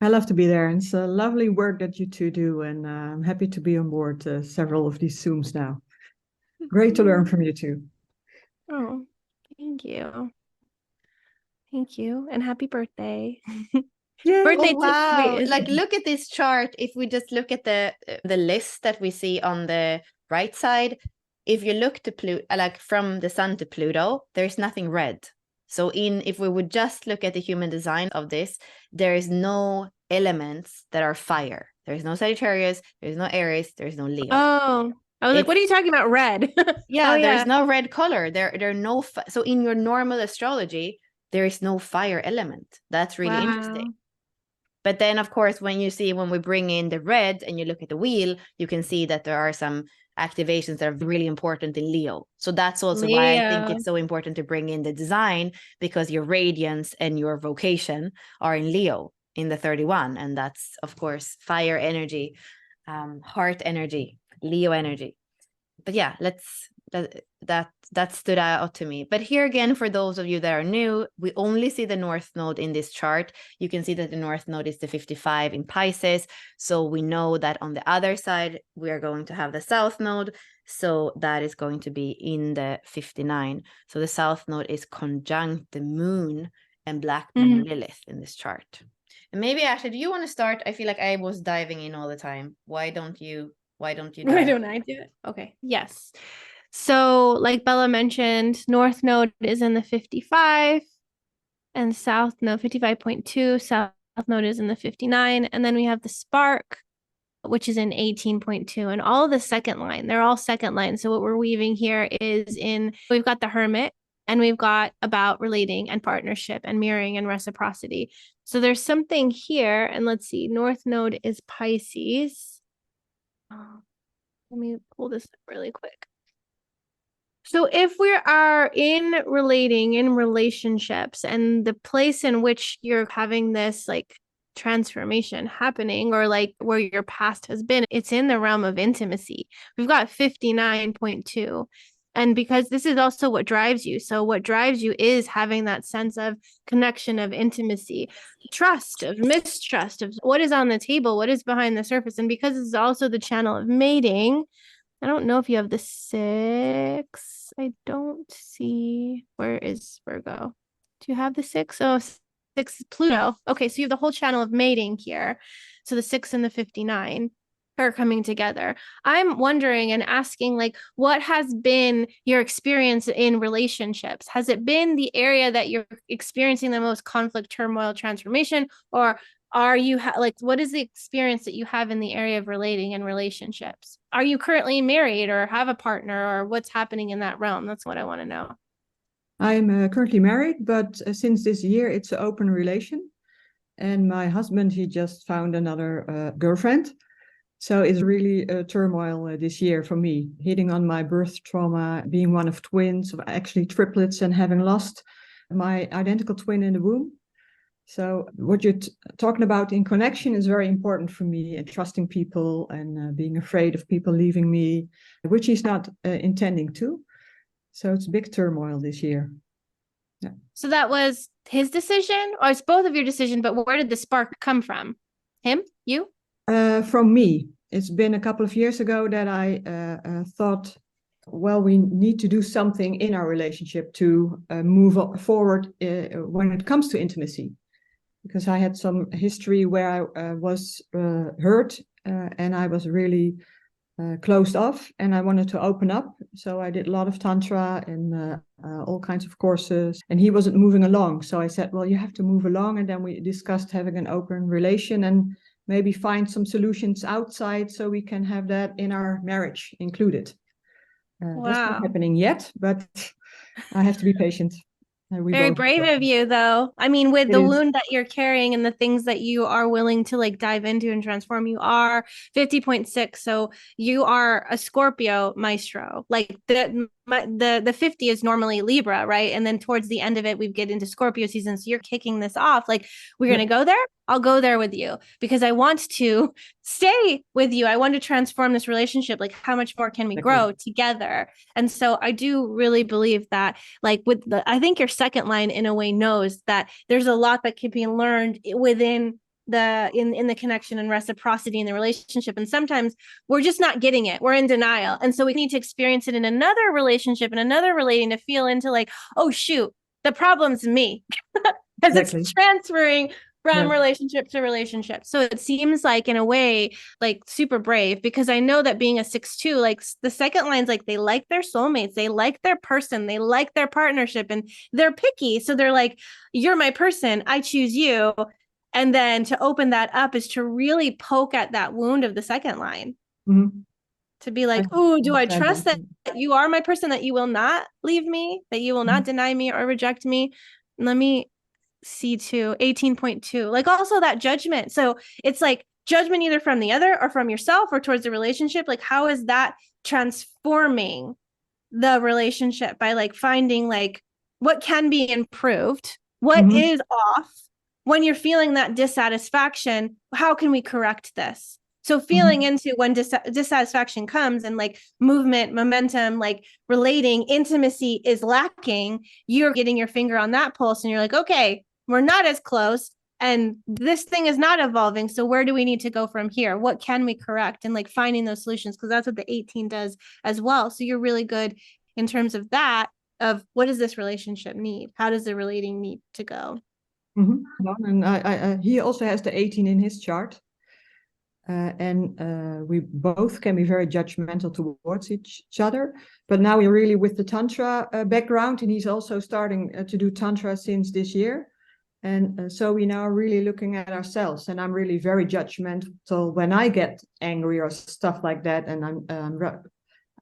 I love to be there, and it's a lovely work that you two do, and I'm happy to be on board several of these Zooms now. Great to learn from you two. Oh, thank you. Thank you, and happy birthday. Yay. Birthday Oh, wow. to Like, look at this chart. If we just look at the list that we see on the right side, if you look to Pluto, like from the sun to Pluto, there's nothing red. So if we would just look at the human design of this, there is no elements that are fire. There's no Sagittarius, there's no Aries, there's no Leo. Oh, I was like, what are you talking about? Red. Yeah, Oh, there's no red color. There are no so in your normal astrology, there is no fire element. That's really interesting. But then, of course, when we bring in the red and you look at the wheel, you can see that there are some activations that are really important in Leo. So that's also why I think it's so important to bring in the design, because your radiance and your vocation are in Leo in the 31. And that's, of course, fire energy, heart energy, Leo energy. But yeah, that stood out to me. But here again, for those of you that are new, we only see the North Node in this chart. You can see that the North Node is the 55 in Pisces. So we know that on the other side, we are going to have the South Node. So that is going to be in the 59. So the South Node is conjunct the Moon and Black Moon Lilith in this chart. And maybe, Ashley, do you want to start? I feel like I was diving in all the time. Why don't you Why don't I do it? Okay. Yes. So like Bella mentioned, North Node is in the 55 and South Node 55.2. South Node is in the 59. And then we have the Spark, which is in 18.2, and all the second line. They're all second line. So what we're weaving here is we've got the Hermit and we've got about relating and partnership and mirroring and reciprocity. So there's something here, and let's see, North Node is Pisces. Let me pull this up really quick. So if we are in relating, in relationships, and the place in which you're having this like transformation happening, or like where your past has been, it's in the realm of intimacy. We've got 59.2. And because this is also what drives you. So what drives you is having that sense of connection, of intimacy, trust, of mistrust, of what is on the table, what is behind the surface. And because this is also the channel of mating, I don't know if you have the 6. I don't see. Where is Virgo? Do you have the 6? Oh, 6 is Pluto. Okay, so you have the whole channel of mating here. So the 6 and the 59 are coming together. I'm wondering and asking, like, what has been your experience in relationships? Has it been the area that you're experiencing the most conflict, turmoil, transformation, or are you like, what is the experience that you have in the area of relating and relationships? Are you currently married or have a partner, or what's happening in that realm? That's what I want to know. I'm currently married, but since this year it's an open relation. And my husband, he just found another girlfriend. So it's really a turmoil this year for me, hitting on my birth trauma, being one of twins, actually triplets, and having lost my identical twin in the womb. So what you're talking about in connection is very important for me, and trusting people and being afraid of people leaving me, which he's not intending to. So it's big turmoil this year. Yeah. So that was his decision, or it's both of your decision, but where did the spark come from? Him? You? From me. It's been a couple of years ago that I thought, well, we need to do something in our relationship to move forward when it comes to intimacy. Because I had some history where I was hurt and I was really closed off, and I wanted to open up. So I did a lot of Tantra and all kinds of courses, and he wasn't moving along. So I said, well, you have to move along. And then we discussed having an open relation and maybe find some solutions outside so we can have that in our marriage included. That's not happening yet, but I have to be patient. Very brave of you, though. I mean, with the wound that you're carrying and the things that you are willing to like dive into and transform, you are 50.6. So you are a Scorpio maestro. Like the 50 is normally Libra, right? And then towards the end of it, we get into Scorpio season. So you're kicking this off. Like, we're going to go there. I'll go there with you because I want to stay with you. I want to transform this relationship. Like, how much more can we grow together? And so I do really believe that, like, I think your second line in a way knows that there's a lot that can be learned within in the connection and reciprocity in the relationship. And sometimes we're just not getting it. We're in denial. And so we need to experience it in another relationship and another relating to feel into like, oh, shoot, the problem's me. Because it's transferring from relationship to relationship. So it seems like, in a way, like super brave, because I know that being a 6-2, like the second line's like, they like their soulmates, they like their person, they like their partnership, and they're picky. So they're like, you're my person, I choose you. And then to open that up is to really poke at that wound of the second line. Mm-hmm. To be like, oh, do I trust that you are my person, that you will not leave me, that you will not deny me or reject me? Let me C2, 18.2, like also that judgment. So it's like judgment either from the other or from yourself or towards the relationship. Like, how is that transforming the relationship by like finding like what can be improved, what is off? When you're feeling that dissatisfaction, how can we correct this? So feeling into when dissatisfaction comes and like movement, momentum, like relating, intimacy is lacking, you're getting your finger on that pulse and you're like, okay, we're not as close and this thing is not evolving. So where do we need to go from here? What can we correct? And like finding those solutions, because that's what the 18 does as well. So you're really good in terms of that, of what does this relationship need? How does the relating need to go? And he also has the 18 in his chart. And we both can be very judgmental towards each other. But now we're really with the Tantra background, and he's also starting to do Tantra since this year. And so we now are really looking at ourselves, and I'm really very judgmental when I get angry or stuff like that. And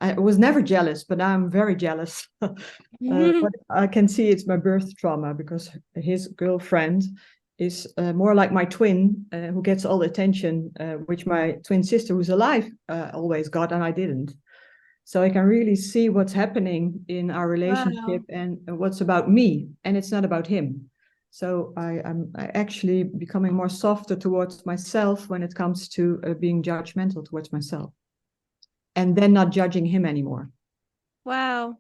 I was never jealous, but now I'm very jealous. But I can see it's my birth trauma because his girlfriend is more like my twin, who gets all the attention, which my twin sister, who's alive, always got, and I didn't. So I can really see what's happening in our relationship and what's about me, and it's not about him. So I'm actually becoming more softer towards myself when it comes to being judgmental towards myself, and then not judging him anymore. Wow.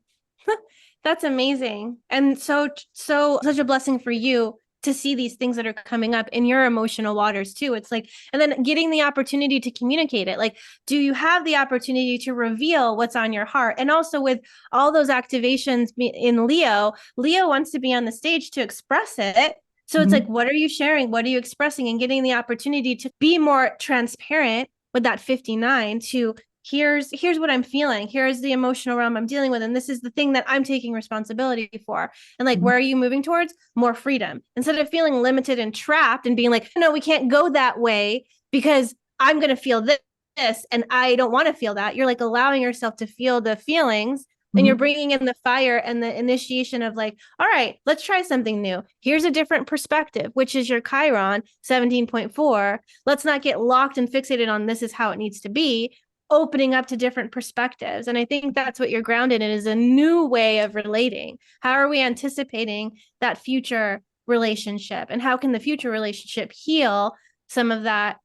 That's amazing. And so such a blessing for you to see these things that are coming up in your emotional waters too. It's like, and then getting the opportunity to communicate it. Like, do you have the opportunity to reveal what's on your heart? And also with all those activations in Leo wants to be on the stage to express it. So it's like, what are you sharing? What are you expressing? And getting the opportunity to be more transparent with that 59 to here's what I'm feeling. Here's the emotional realm I'm dealing with. And this is the thing that I'm taking responsibility for. And like, where are you moving towards? More freedom. Instead of feeling limited and trapped and being like, no, we can't go that way because I'm going to feel this and I don't want to feel that. You're like allowing yourself to feel the feelings. And you're bringing in the fire and the initiation of like, all right, let's try something new. Here's a different perspective, which is your Chiron 17.4. Let's not get locked and fixated on this is how it needs to be, opening up to different perspectives. And I think that's what you're grounded in, is a new way of relating. How are we anticipating that future relationship? And how can the future relationship heal some of that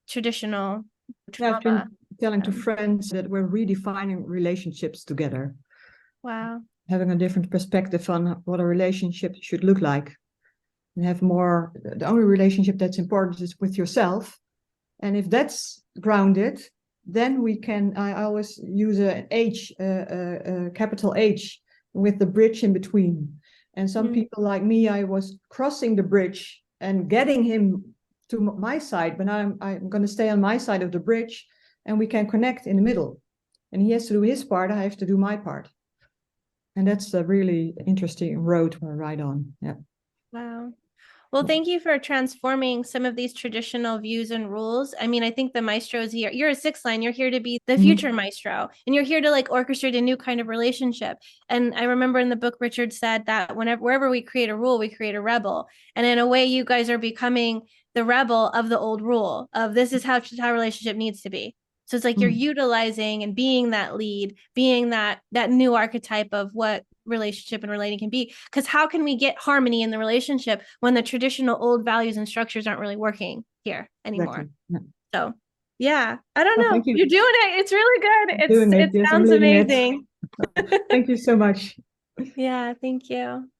traditional trauma? I've been telling to friends that we're redefining relationships together. Wow. Having a different perspective on what a relationship should look like. And have more, the only relationship that's important is with yourself. And if that's grounded, then we can, I always use an H, capital H, with the bridge in between. And some people like me, I was crossing the bridge and getting him to my side, but now I'm going to stay on my side of the bridge and we can connect in the middle. And he has to do his part, I have to do my part. And that's a really interesting road to ride on. Yeah. Wow. Well, thank you for transforming some of these traditional views and rules. I mean, I think the maestro is here. You're a 6th line. You're here to be the future maestro, and you're here to like orchestrate a new kind of relationship. And I remember in the book, Richard said that wherever we create a rule, we create a rebel. And in a way, you guys are becoming the rebel of the old rule of this is how a relationship needs to be. So it's like you're utilizing and being that lead, being that new archetype of what relationship and relating can be. Because how can we get harmony in the relationship when the traditional old values and structures aren't really working here anymore? Exactly. Yeah. So yeah, I don't know. You're doing it. It's really good. It sounds amazing. Thank you so much. Yeah, thank you.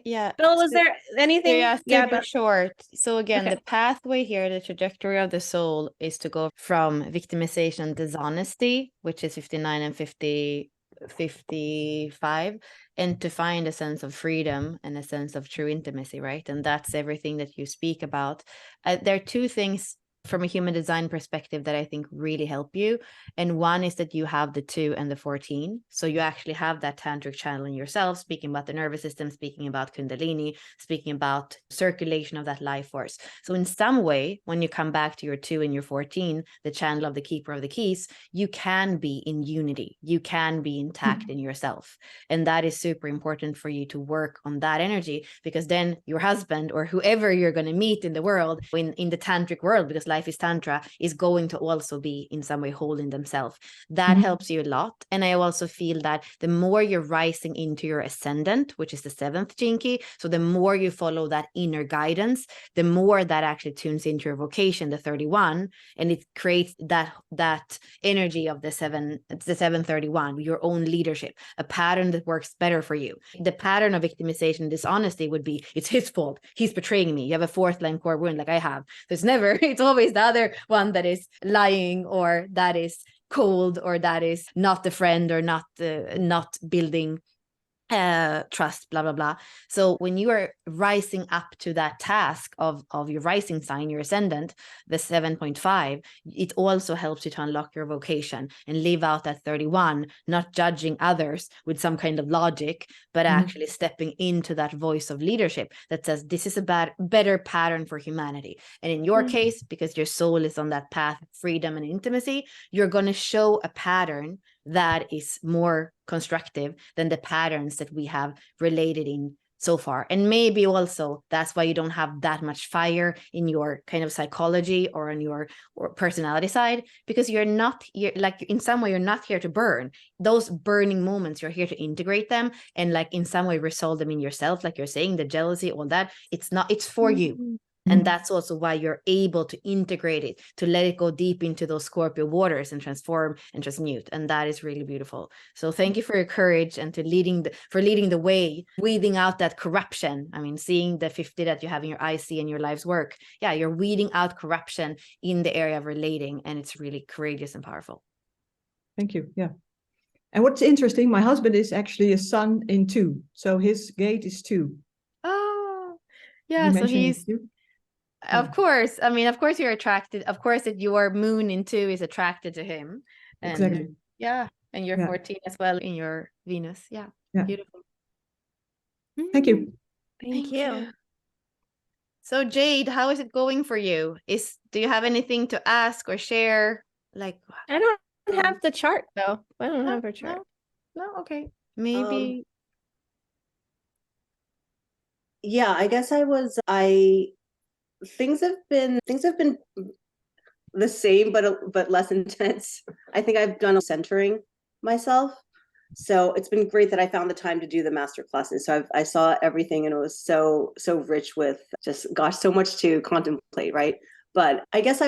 Yeah. Bill, was there anything? Super short. So again, the pathway here, the trajectory of the soul is to go from victimization, dishonesty, which is 59 and 55, and to find a sense of freedom and a sense of true intimacy, right? And that's everything that you speak about. There are two things from a human design perspective that I think really help you. And one is that you have the 2 and the 14. So you actually have that tantric channel in yourself, speaking about the nervous system, speaking about Kundalini, speaking about circulation of that life force. So in some way, when you come back to your 2 and your 14, the channel of the keeper of the keys, you can be in unity. You can be intact in yourself. And that is super important for you to work on that energy, because then your husband or whoever you're going to meet in the world, in the tantric world, because life is tantra, is going to also be in some way holding themselves. That helps you a lot. And I also feel that the more you're rising into your ascendant, which is the 7th gene key, so the more you follow that inner guidance, the more that actually tunes into your vocation, the 31, and it creates that energy of the 731, your own leadership, a pattern that works better for you. The pattern of victimization and dishonesty would be, it's his fault, he's betraying me. You have a 4th line core wound like I have. So it's always the other one that is lying, or that is cold, or that is not the friend, or not building trust, blah blah blah. So when you are rising up to that task of your rising sign, your ascendant, the 7.5, it also helps you to unlock your vocation and live out that 31, not judging others with some kind of logic, but actually stepping into that voice of leadership that says this is a better pattern for humanity. And in your case, because your soul is on that path of freedom and intimacy, you're going to show a pattern that is more constructive than the patterns that we have related in so far. And maybe also that's why you don't have that much fire in your kind of psychology or on your or personality side, because you're like, in some way, you're not here to burn. Those burning moments, you're here to integrate them and like in some way resolve them in yourself, like you're saying, the jealousy, all that. It's for you. And that's also why you're able to integrate it, to let it go deep into those Scorpio waters and transform and transmute. And that is really beautiful. So thank you for your courage and leading the way, weeding out that corruption. I mean, seeing the 50 that you have in your IC and your life's work. Yeah, you're weeding out corruption in the area of relating. And it's really courageous and powerful. Thank you. Yeah. And what's interesting, my husband is actually a sun in 2. So his gate is 2. Oh, You yeah. So mentioned he's, 2? of course, I mean, of course you're attracted. Of course that your moon in 2 is attracted to him. And Exactly. yeah. And you're Yeah. 14 as well in your Venus. Yeah. Yeah. Beautiful. Thank you. Thank you. So Jade, how is it going for you? Do you have anything to ask or share? Like, I don't have the chart though. I don't have her no, chart. no, okay. Maybe. Yeah, I guess things have been the same but less intense. I think I've done centering myself. So it's been great that I found the time to do the master classes. So I saw everything and it was so rich with just, gosh, so much to contemplate, right? But I guess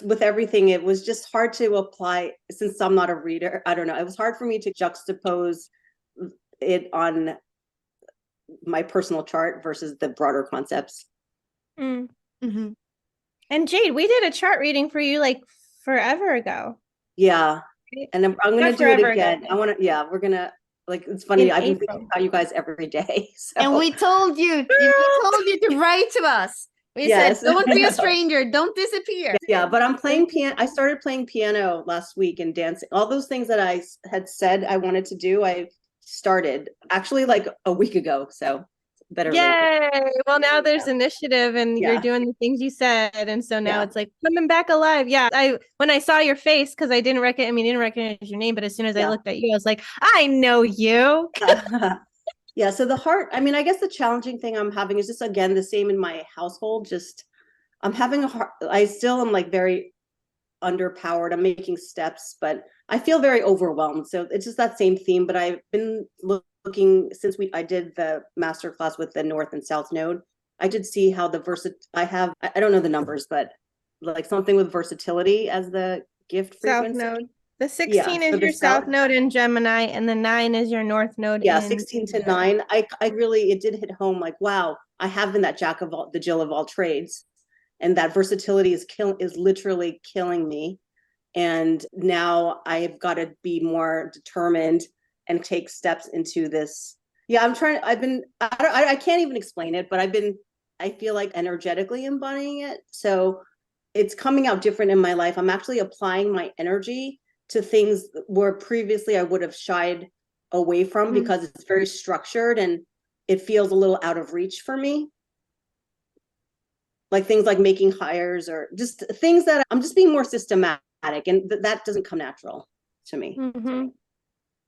with everything, it was just hard to apply since I'm not a reader. I don't know. It was hard for me to juxtapose it on my personal chart versus the broader concepts. Mm-hmm. And Jade, we did a chart reading for you like forever ago. Yeah. And I'm going to do it again. Ago. We're going to, like, it's funny. I've been thinking about you guys every day. So. And we told you to write to us. We said, don't be a stranger. Don't disappear. Yeah, but I'm playing piano. I started playing piano last week and dancing. All those things that I had said I wanted to do, I started actually like a week ago. So better. Yay! Well, now there's initiative and you're doing the things you said. And so now it's like coming back alive. Yeah. When I saw your face, because I didn't recognize your name, but as soon as I looked at you, I was like, I know you. Yeah. So the heart, I mean, I guess the challenging thing I'm having is just, again, the same in my household. Just, I'm having I still am like very underpowered. I'm making steps, but I feel very overwhelmed. So it's just that same theme, but I've been looking since I did the masterclass with the North and South node. I did see how I don't know the numbers, but like something with versatility as the gift frequency. South node. The 16 is your South node in Gemini, and the 9 is your North node. Yeah, 16 to 9. I really, it did hit home. Like, wow, I have been that the Jill of all trades, and that versatility is literally killing me. And now I've got to be more determined and take steps into this. Yeah, I can't even explain it, but I feel like energetically embodying it. So it's coming out different in my life. I'm actually applying my energy to things where previously I would have shied away from because it's very structured and it feels a little out of reach for me. Like things like making hires or just things that I'm just being more systematic, and that doesn't come natural to me. Mm-hmm.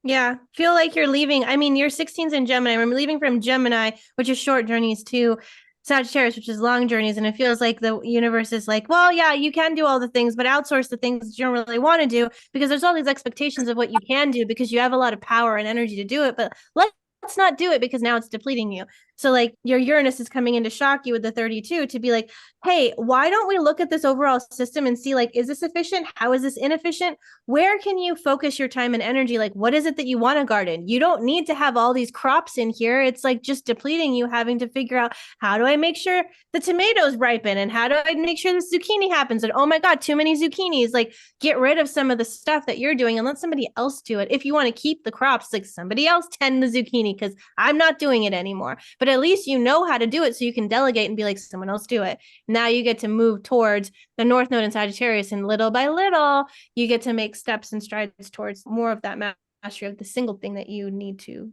Yeah, feel like you're leaving. I mean, your 16's in Gemini. I'm leaving from Gemini, which is short journeys, to Sagittarius, which is long journeys. And it feels like the universe is like, well, yeah, you can do all the things, but outsource the things that you don't really want to do, because there's all these expectations of what you can do because you have a lot of power and energy to do it. But let's not do it because now it's depleting you. So like your Uranus is coming in to shock you with the 32 to be like, hey, why don't we look at this overall system and see, like, is this efficient? How is this inefficient? Where can you focus your time and energy? Like, what is it that you want to garden? You don't need to have all these crops in here. It's like just depleting you, having to figure out, how do I make sure the tomatoes ripen? And how do I make sure the zucchini happens? And oh my God, too many zucchinis. Like, get rid of some of the stuff that you're doing and let somebody else do it. If you want to keep the crops, like somebody else tend the zucchini because I'm not doing it anymore. But at least you know how to do it, so you can delegate and be like, someone else do it. Now you get to move towards the North Node in Sagittarius, and little by little, you get to make steps and strides towards more of that mastery of the single thing that you need to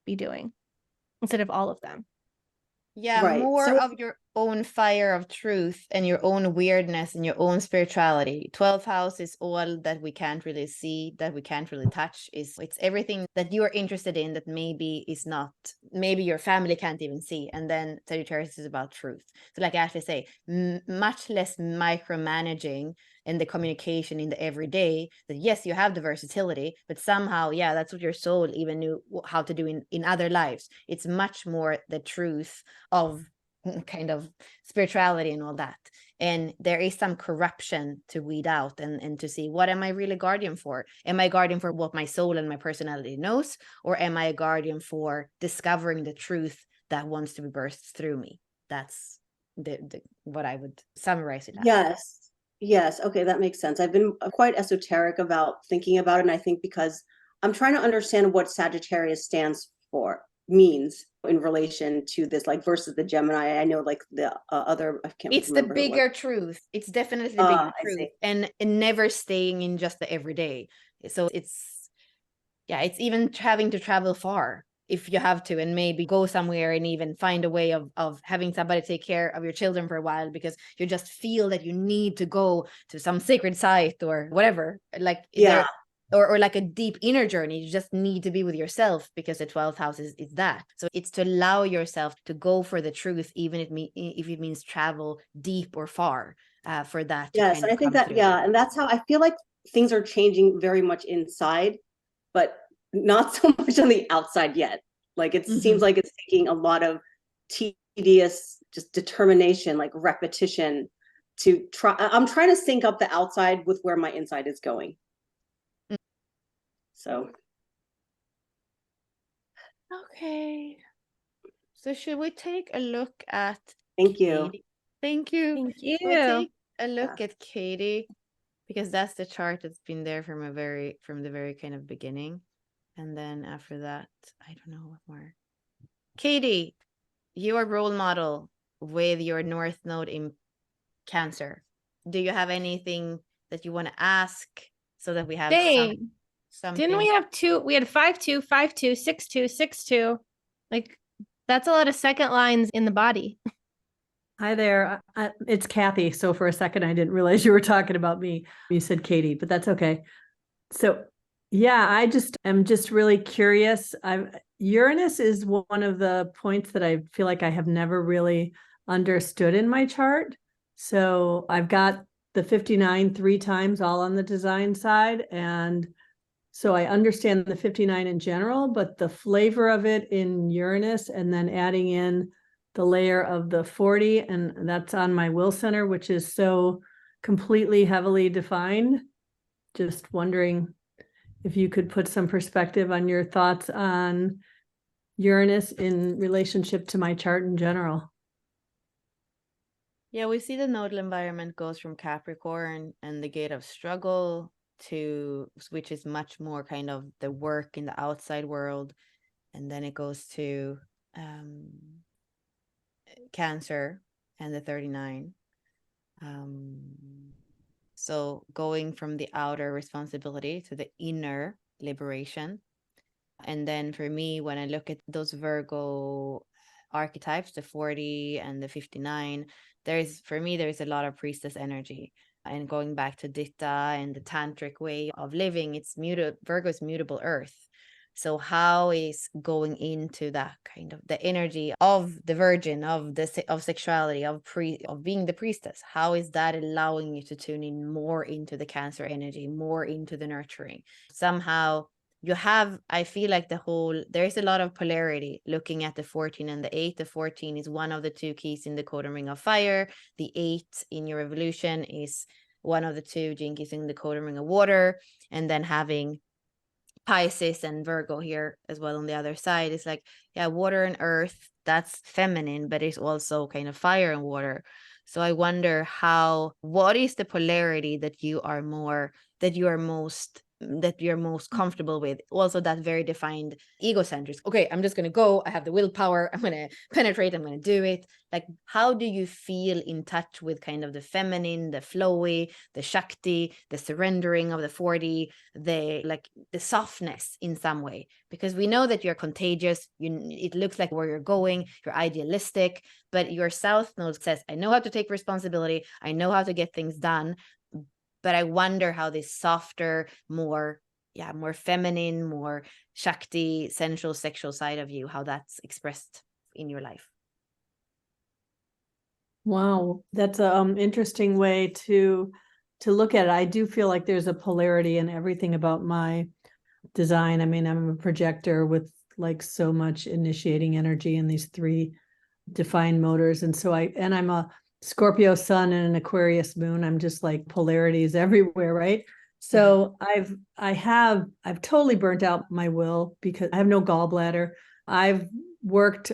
be doing instead of all of them. Yeah, right. more of your own fire of truth and your own weirdness and your own spirituality. 12th house is all that we can't really see, that we can't really touch. It's everything that you are interested in that maybe is not, maybe your family can't even see. And then Sagittarius is about truth. So like I actually say, much less micromanaging in the communication in the everyday, that yes, you have the versatility, but somehow, yeah, that's what your soul even knew how to do in other lives. It's much more the truth of kind of spirituality and all that. And there is some corruption to weed out and to see, what am I really guardian for? Am I guardian for what my soul and my personality knows? Or am I a guardian for discovering the truth that wants to be burst through me? That's the what I would summarize it as. Yes. Okay, that makes sense. I've been quite esoteric about thinking about it, and I think because I'm trying to understand what Sagittarius means in relation to this, like versus the Gemini. I know like the other, I can't It's the remember who it was. bigger truth. It's definitely the bigger I truth, see. and never staying in just the everyday. So it's even having to travel far if you have to, and maybe go somewhere and even find a way of having somebody take care of your children for a while, because you just feel that you need to go to some sacred site or whatever, like Yeah. or like a deep inner journey. You just need to be with yourself, because the 12th house is that. So it's to allow yourself to go for the truth, even if it means travel deep or far, for that to Yes, kind and of I think come that, through. yeah, and that's how I feel like things are changing very much inside, but not so much on the outside yet. Like it seems like it's taking a lot of tedious, just determination, like repetition to try. I'm trying to sync up the outside with where my inside is going. So, Okay. So should we take a look at thank you. Katie? Thank you. Thank Should we you. take a look at Katie? Because that's the chart that's been there from the very kind of beginning. And then after that, I don't know what more. Katie, your role model with your North Node in Cancer. Do you have anything that you want to ask, so that we have Dang. something? Didn't we have two? We had 5-2, 5-2, 6-2, 6-2. Like that's a lot of second lines in the body. Hi there. It's Kathy. So for a second, I didn't realize you were talking about me. You said Katie, but that's okay. So yeah, I'm just really curious. Uranus is one of the points that I feel like I have never really understood in my chart. So I've got the 59 3 times all on the design side. And so I understand the 59 in general, but the flavor of it in Uranus, and then adding in the layer of the 40, and that's on my will center, which is so completely heavily defined. Just wondering if you could put some perspective on your thoughts on Uranus in relationship to my chart in general. Yeah, we see the nodal environment goes from Capricorn and the gate of struggle to, which is much more kind of the work in the outside world. And then it goes to Cancer and the 39. So going from the outer responsibility to the inner liberation. And then for me, when I look at those Virgo archetypes, the 40 and the 59, for me, there's a lot of priestess energy. And going back to Ditta and the tantric way of living, it's Virgo's mutable earth. So how is going into that kind of the energy of the virgin, of sexuality, of being the priestess? How is that allowing you to tune in more into the Cancer energy, more into the nurturing? Somehow you have, I feel like there's a lot of polarity looking at the 14 and the 8. The 14 is one of the two keys in the codon ring of fire. The 8 in your revolution is one of the two jinkies in the codon ring of water. And then having Pisces and Virgo here as well on the other side. It's like, yeah, water and earth, that's feminine, but it's also kind of fire and water. So I wonder what is the polarity that you are most that you're most comfortable with. Also that very defined egocentric. Okay, I'm just going to go. I have the willpower. I'm going to penetrate. I'm going to do it. Like, how do you feel in touch with kind of the feminine, the flowy, the Shakti, the surrendering of the 40, the softness in some way? Because we know that you're contagious. It looks like where you're going. You're idealistic, but your South Node says, I know how to take responsibility. I know how to get things done. But I wonder how this softer, more feminine, more Shakti, sensual, sexual side of you, how that's expressed in your life. Wow, that's a interesting way to look at it. I do feel like there's a polarity in everything about my design. I mean, I'm a projector with like so much initiating energy in these 3 defined motors. And so I'm a Scorpio sun and an Aquarius moon. I'm just like polarities everywhere, right? So I've totally burnt out my will because I have no gallbladder. I've worked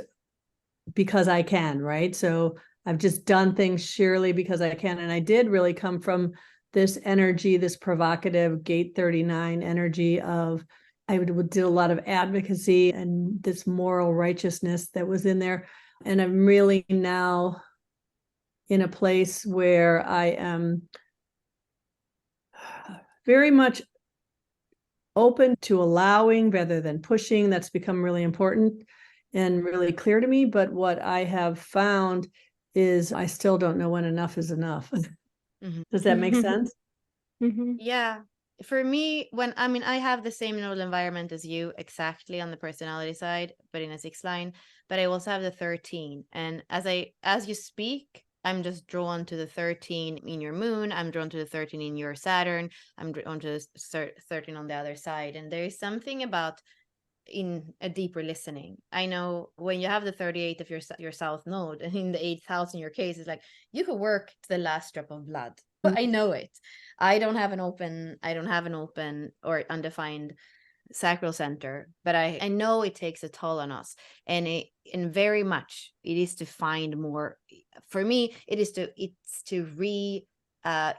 because I can, right? So I've just done things sheerly because I can. And I did really come from this energy, this provocative gate 39 energy of, I did a lot of advocacy and this moral righteousness that was in there. And I'm really now in a place where I am very much open to allowing rather than pushing. That's become really important and really clear to me. But what I have found is I still don't know when enough is enough. Does that make sense? Yeah. For me, I have the same nodal environment as you exactly on the personality side, but in a 6 line, but I also have the 13. And as you speak, I'm just drawn to the 13 in your moon. I'm drawn to the 13 in your Saturn. I'm drawn to the 13 on the other side. And there is something about in a deeper listening. I know when you have the 38 of your South Node, and in the 8th house in your case, it's like you could work to the last drop of blood. I know it. I don't have an open or undefined sacral center, but I know it takes a toll on us, and very much it is to find more. For me, it's to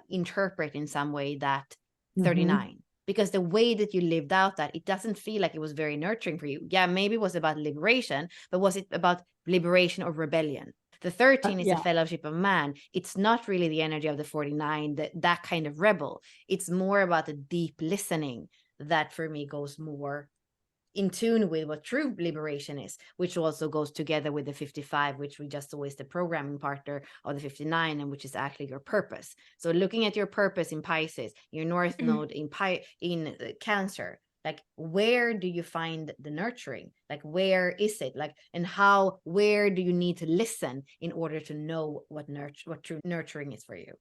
interpret in some way that 39, because the way that you lived out that, it doesn't feel like it was very nurturing for you. Yeah, maybe it was about liberation, but was it about liberation or rebellion? The 13 is the fellowship of man. It's not really the energy of the 49, that kind of rebel. It's more about the deep listening that for me goes more in tune with what true liberation is, which also goes together with the 55, which we just always the programming partner of the 59, and which is actually your purpose. So looking at your purpose in Pisces, your North Node in Cancer, like where do you find the nurturing? Like where is it? Like, and where do you need to listen in order to know what true nurturing is for you?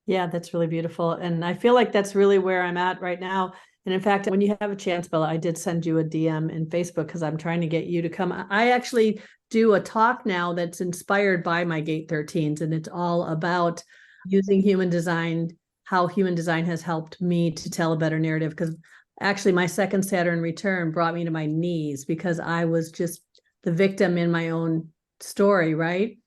Yeah, that's really beautiful. And I feel like that's really where I'm at right now. And in fact, when you have a chance, Bella, I did send you a DM in Facebook because I'm trying to get you to come. I actually do a talk now that's inspired by my Gate 13s, and it's all about using human design, how human design has helped me to tell a better narrative. Because actually, my second Saturn return brought me to my knees because I was just the victim in my own story, right?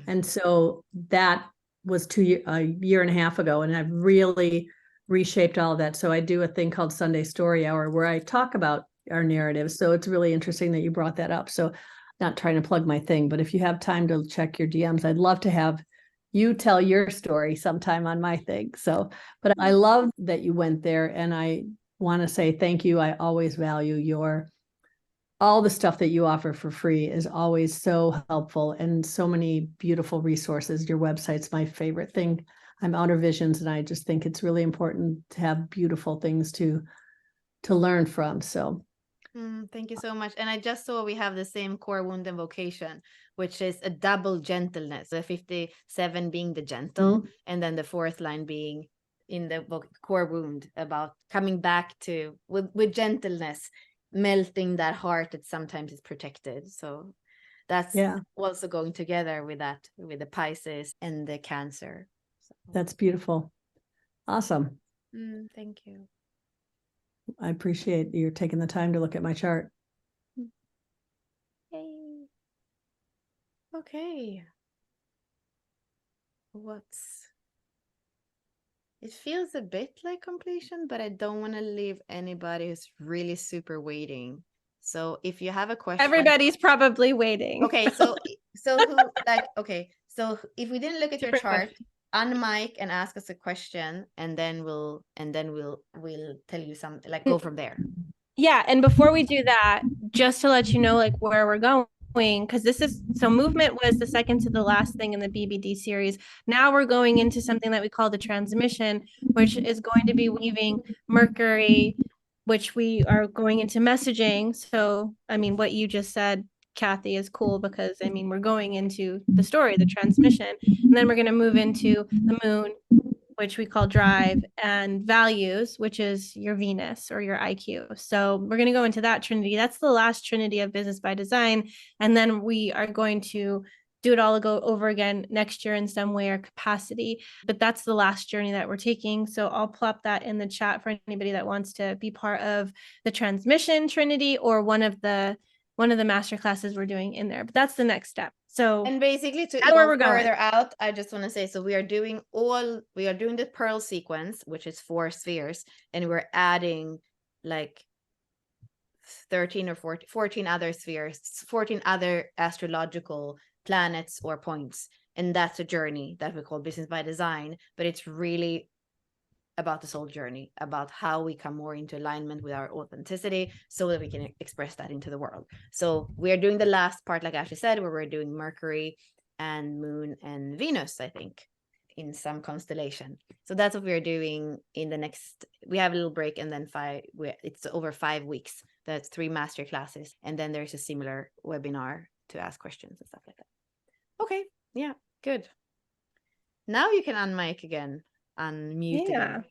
And so that was a year and a half ago, and I've really reshaped all of that. So I do a thing called Sunday Story Hour where I talk about our narratives. So it's really interesting that you brought that up. So not trying to plug my thing, but if you have time to check your DMs, I'd love to have you tell your story sometime on my thing. So, but I love that you went there, and I want to say thank you. I always value all the stuff that you offer for free is always so helpful, and so many beautiful resources. Your website's my favorite thing. I'm Outer Visions, and I just think it's really important to have beautiful things to learn from. So thank you so much. And I just saw we have the same core wound and vocation, which is a double gentleness. The 57 being the gentle, and then the 4th line being in the core wound, about coming back to with gentleness, melting that heart that sometimes is protected. So that's also going together with that, with the Pisces and the Cancer. So. That's beautiful. Awesome. Thank you. I appreciate you taking the time to look at my chart. Yay. Okay. It feels a bit like completion, but I don't want to leave anybody who's really super waiting. So if you have a question, Everybody's probably waiting. okay. So who okay. So if we didn't look at your chart, unmic and ask us a question, and then we'll tell you something. Like go from there. Yeah, and before we do that, just to let you know like where we're going, because this is so movement was the second to the last thing in the BBD series. Now we're going into something that we call the transmission, which is going to be weaving Mercury, which we are going into messaging. So, I mean, what you just said, Kathy, is cool because I mean, we're going into the story, the transmission, and then we're going to move into the moon, which we call drive, and values, which is your Venus or your IQ. So we're going to go into that trinity. That's the last trinity of business by design. And then we are going to do it all over again next year in some way or capacity. But that's the last journey that we're taking. So I'll plop that in the chat for anybody that wants to be part of the transmission trinity or one of the master classes we're doing in there. But that's the next step. So And basically to that's where go we're going. further out, I just want to say, so we are doing the pearl sequence, which is 4 spheres, and we're adding like 13 or 14 other spheres, 14 other astrological planets or points. And that's a journey that we call business by design, but it's really about the soul journey, about how we come more into alignment with our authenticity so that we can express that into the world. So we are doing the last part, like Ashley said, where we're doing Mercury and Moon and Venus, I think, in some constellation. So that's what we're doing in the next, we have a little break, and then it's over 5 weeks. That's 3 master classes. And then there's a similar webinar to ask questions and stuff like that. Okay, yeah, good. Now you can unmic again. Unmute again.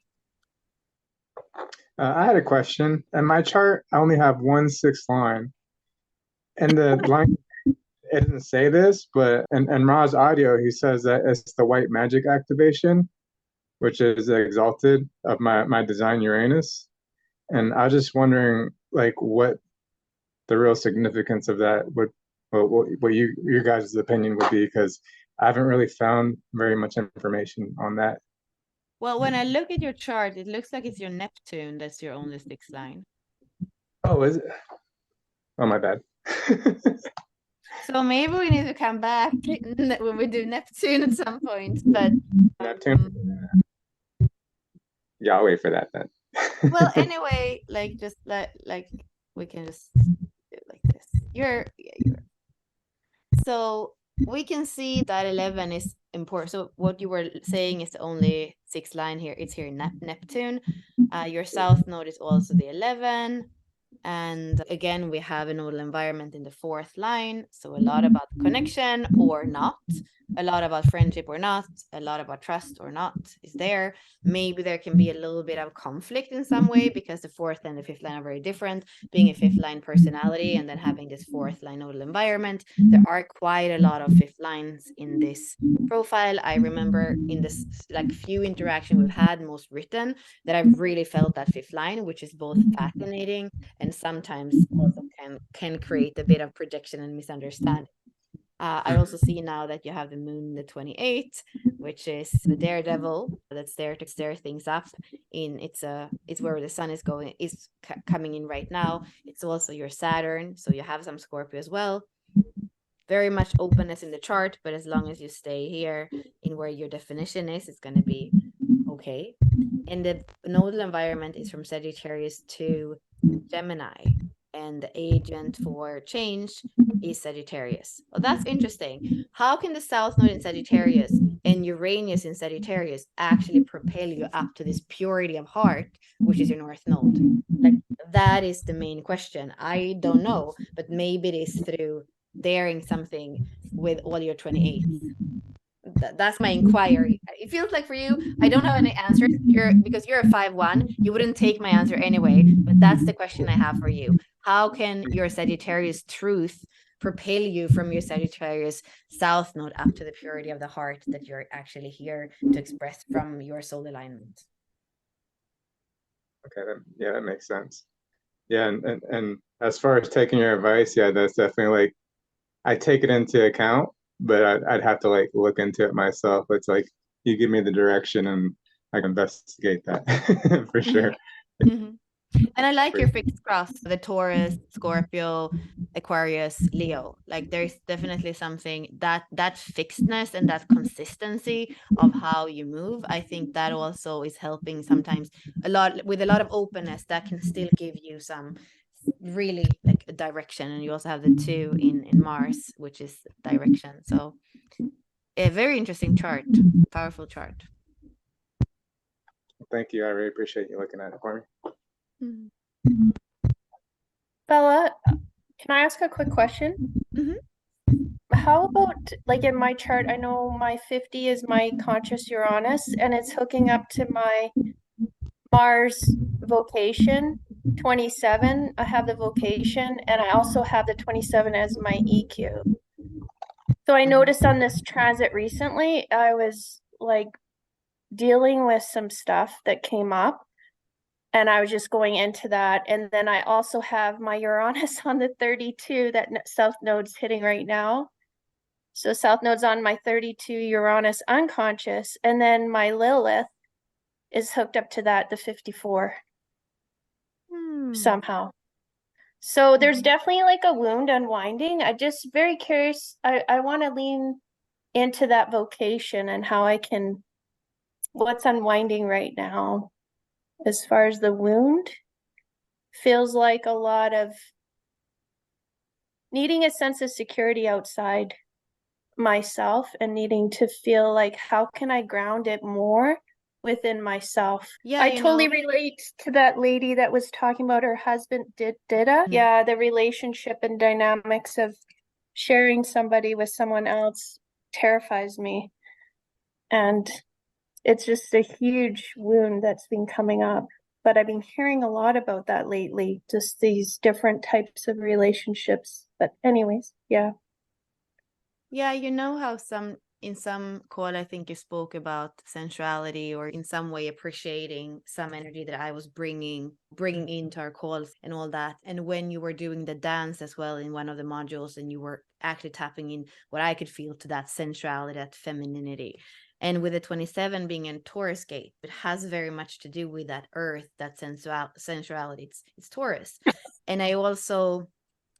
I had a question. In my chart, I only have 1/6 line. And the line, it doesn't say this, but in Ra's audio, he says that it's the white magic activation, which is exalted of my design Uranus. And I was just wondering, like, what the real significance of that would, what your guys' opinion would be, because I haven't really found very much information on that. Well, when I look at your chart, it looks like it's your Neptune that's your only 6 line. Oh, is it? Oh, my bad. So maybe we need to come back when we do Neptune at some point. But Neptune. Yeah, I'll wait for that then. well, anyway, like just like we can just do it like this. So we can see that 11 is important. So what you were saying is the only 6 line here. It's here in Neptune. Your south node is also the 11. And again, we have a nodal environment in the 4th line. So a lot about connection or not, a lot about friendship or not, a lot about trust or not is there. Maybe there can be a little bit of conflict in some way because the 4th and the 5th line are very different. Being a 5th line personality and then having this 4th line nodal environment, there are quite a lot of 5th lines in this profile. I remember in this like few interaction we've had, most written, that I've really felt that 5th line, which is both fascinating and sometimes also can create a bit of projection and misunderstanding. I also see now that you have the moon, the 28th, which is the daredevil that's there to stir things up. It's where the sun is coming in right now. It's also your Saturn, so you have some Scorpio as well. Very much openness in the chart, but as long as you stay here in where your definition is, it's going to be okay. And the nodal environment is from Sagittarius to Gemini, and the agent for change is Sagittarius. Well, that's interesting. How can the South Node in Sagittarius and Uranus in Sagittarius actually propel you up to this purity of heart, which is your North Node? Like, that is the main question. I don't know, but maybe it is through daring something with all your 28th. That's my inquiry. It feels like for you, I don't have any answers. Because you're a 5-1, you wouldn't take my answer anyway. But that's the question I have for you. How can your Sagittarius truth propel you from your Sagittarius South Node up to the purity of the heart that you're actually here to express from your soul alignment? Okay, that makes sense. Yeah, and as far as taking your advice, yeah, that's definitely like, I take it into account, but I'd have to like look into it myself. It's like you give me the direction and I can investigate that for sure. Mhm. And I like your fixed cross, the Taurus, Scorpio, Aquarius, Leo. Like there's definitely something that fixedness and that consistency of how you move. I think that also is helping sometimes a lot with a lot of openness that can still give you some really like a direction. And you also have the 2 in Mars, which is direction. So a very interesting chart, powerful chart. Thank you. I really appreciate you looking at it for me. Bella, can I ask a quick question? Mhm. How about, like in my chart, I know my 50 is my conscious Uranus, and it's hooking up to my Mars vocation. 27, I have the vocation, and I also have the 27 as my EQ. So I noticed on this transit recently, I was like dealing with some stuff that came up, and I was just going into that. And then I also have my Uranus on the 32 that South Node's hitting right now. So South Node's on my 32 Uranus unconscious, and then my Lilith is hooked up to that, the 54 somehow. So there's definitely like a wound unwinding. I just very curious. I want to lean into that vocation and how I can, what's unwinding right now as far as the wound. Feels like a lot of needing a sense of security outside myself and needing to feel like, how can I ground it more within myself? Yeah, I you totally know, relate to that lady that was talking about her husband Dida. Yeah, the relationship and dynamics of sharing somebody with someone else terrifies me. And it's just a huge wound that's been coming up. But I've been hearing a lot about that lately, just these different types of relationships. But anyways, yeah. yeah, you know how in some call, I think you spoke about sensuality or in some way appreciating some energy that I was bringing into our calls and all that. And when you were doing the dance as well in one of the modules, and you were actually tapping in what I could feel to that sensuality, that femininity. And with the 27 being in Taurus gate, it has very much to do with that earth, that sensuality. It's Taurus. And I also,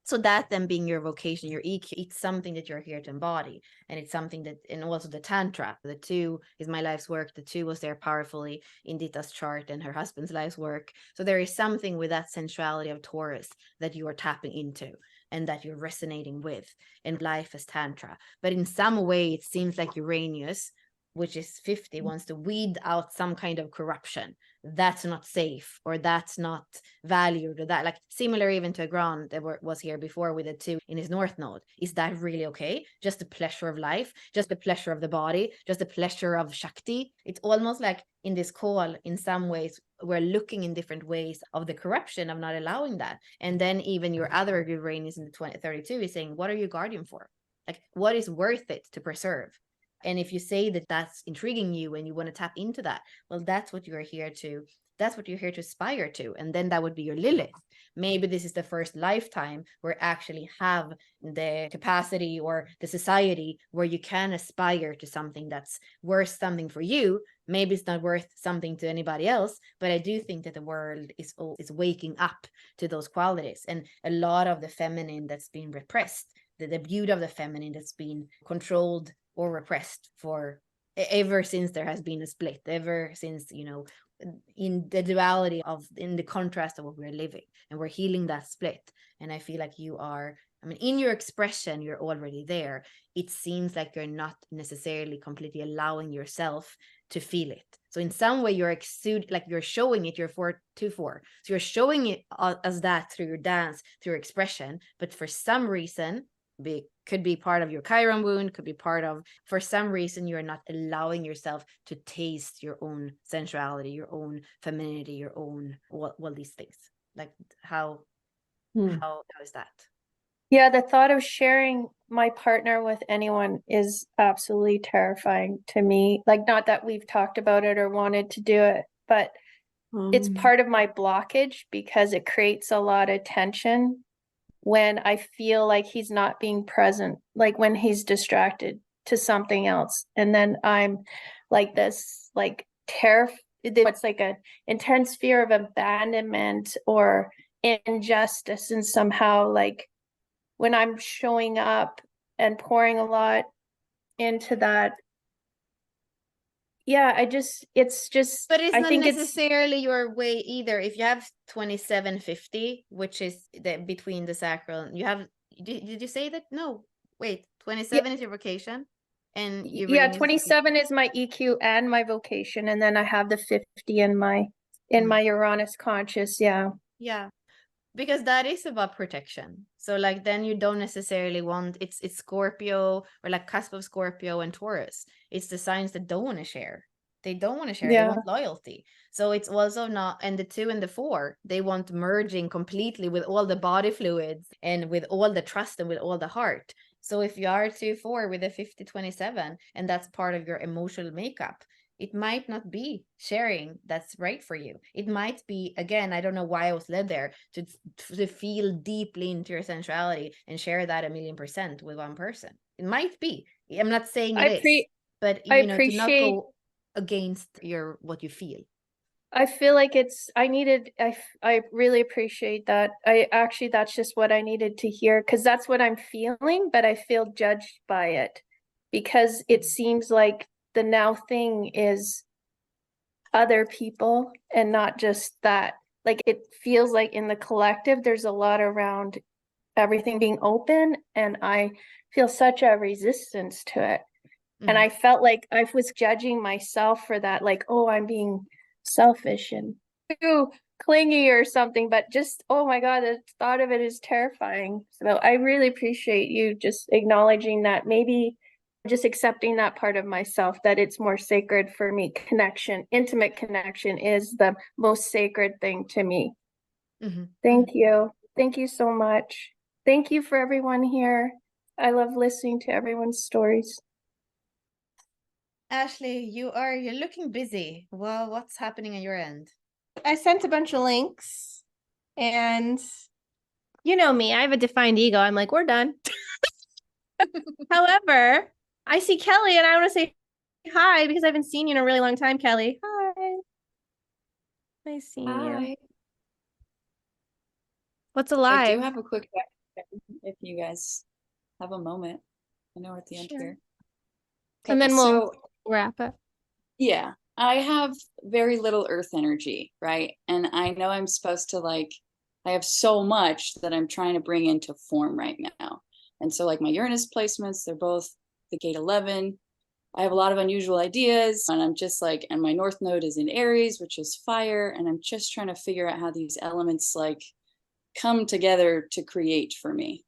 so that then being your vocation, your EQ, it's something that you're here to embody. And it's something that, and also the Tantra, the 2 is my life's work. The 2 was there powerfully in Dita's chart and her husband's life's work. So there is something with that sensuality of Taurus that you are tapping into and that you're resonating with in life as Tantra. But in some way, it seems like Uranus, which is 50, wants to weed out some kind of corruption that's not safe or that's not valued, or that, like, similar even to Agron that was here before with the 2 in his north node. Is that really okay? Just the pleasure of life, just the pleasure of the body, just the pleasure of Shakti. It's almost like in this call, in some ways, we're looking in different ways of the corruption of not allowing that. And then even your other Uranus in the 32 is saying, what are you guardian for? Like, what is worth it to preserve? And if you say that that's intriguing you and you want to tap into that, well, that's what you're here to aspire to. And then that would be your Lilith. Maybe this is the first lifetime where actually have the capacity or the society where you can aspire to something that's worth something for you. Maybe it's not worth something to anybody else, but I do think that the world is waking up to those qualities. And a lot of the feminine that's been repressed, the beauty of the feminine that's been controlled or repressed for ever since there has been a split, ever since, in the duality of, in the contrast of what we're living, and we're healing that split. And I feel like you are, in your expression, you're already there. It seems like you're not necessarily completely allowing yourself to feel it. So in some way you're you're showing it, you're 4-2-4. So you're showing it as that through your dance, through your expression, but for some reason, could be part of your Chiron wound, could be part of, for some reason, you're not allowing yourself to taste your own sensuality, your own femininity, your own, all these things. Like how is that? Yeah, the thought of sharing my partner with anyone is absolutely terrifying to me. Like, not that we've talked about it or wanted to do it, but it's part of my blockage because it creates a lot of tension when I feel like he's not being present, like when he's distracted to something else. And then I'm like this, like It's like an intense fear of abandonment or injustice, and somehow like when I'm showing up and pouring a lot into that, yeah, it's just, But it's I not think necessarily your way either. If you have 2750, which is between the sacral, you have, did you say that? No, wait, 27 is your vocation, and yeah, Uranus is 27 is my EQ and my vocation, and then I have the 50 in my Uranus conscious. Yeah. Yeah, because that is about protection. So like then you don't necessarily want, it's Scorpio, or like cusp of Scorpio and Taurus. It's the signs that don't want to share. They don't want to share. They Yeah. want loyalty. So it's also not, and the 2 and the 4, they want merging completely with all the body fluids and with all the trust and with all the heart. So if you are 2-4 with a 50-27, and that's part of your emotional makeup, it might not be sharing that's right for you. It might be, again, I don't know why I was led there, to feel deeply into your sensuality and share that 1,000,000% with one person. It might be. I'm not saying it is, but I to not appreciate- go against what you feel. I feel like I really appreciate that. That's just what I needed to hear, because that's what I'm feeling, but I feel judged by it because it seems like the now thing is other people and not just that. Like it feels like in the collective, there's a lot around everything being open, and I feel such a resistance to it. And I felt like I was judging myself for that, like, oh, I'm being selfish and too clingy or something, but just, oh my God, the thought of it is terrifying. So I really appreciate you just acknowledging that, maybe just accepting that part of myself, that it's more sacred for me. Connection, intimate connection is the most sacred thing to me. Thank you. Thank you so much. Thank you for everyone here. I love listening to everyone's stories. Ashley, you're looking busy. Well, what's happening on your end? I sent a bunch of links, and you know me, I have a defined ego. I'm like, we're done. However, I see Kelly and I want to say hi because I haven't seen you in a really long time, Kelly. Hi. Nice seeing you. What's alive? I do have a quick question if you guys have a moment. I know we're at the end here. And then we'll wrap it. Yeah, I have very little earth energy, right? And I know I'm supposed to I have so much that I'm trying to bring into form right now. And so like my Uranus placements, they're both the gate 11. I have a lot of unusual ideas, and I'm just like, and my North Node is in Aries, which is fire. And I'm just trying to figure out how these elements come together to create for me.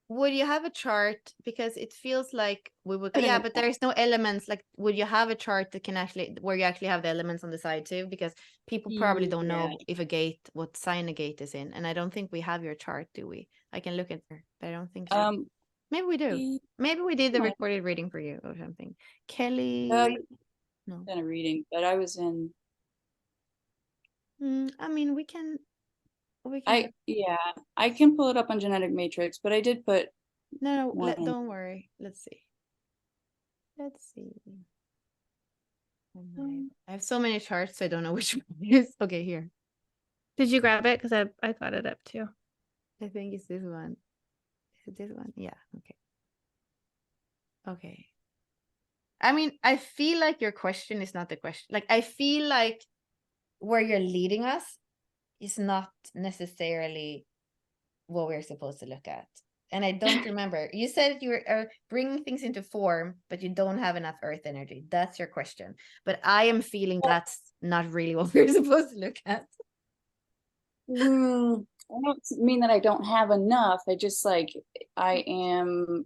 Would you have a chart? Because it feels like we would, yeah, but there's no elements. Like, would you have a chart that can where you actually have the elements on the side too? Because people probably don't know if what sign a gate is in. And I don't think we have your chart, do we? I can look at her, but I don't think so. Maybe we do. Maybe we did the recorded reading for you or something. Kelly. No. Been a reading, but I was in. I mean, we can. I can pull it up on Genetic Matrix, but I did put. No, don't worry. Let's see. I have so many charts, so I don't know which one it is. Okay, here. Did you grab it? Because I got it up too. I think it's this one. Is it this one? Yeah. Okay. I mean, I feel like your question is not the question. Like, I feel like where you're leading us is not necessarily what we're supposed to look at. And I don't remember. You said you were bringing things into form, but you don't have enough earth energy. That's your question. But I am feeling that's not really what we're supposed to look at. I don't mean that I don't have enough. I just I am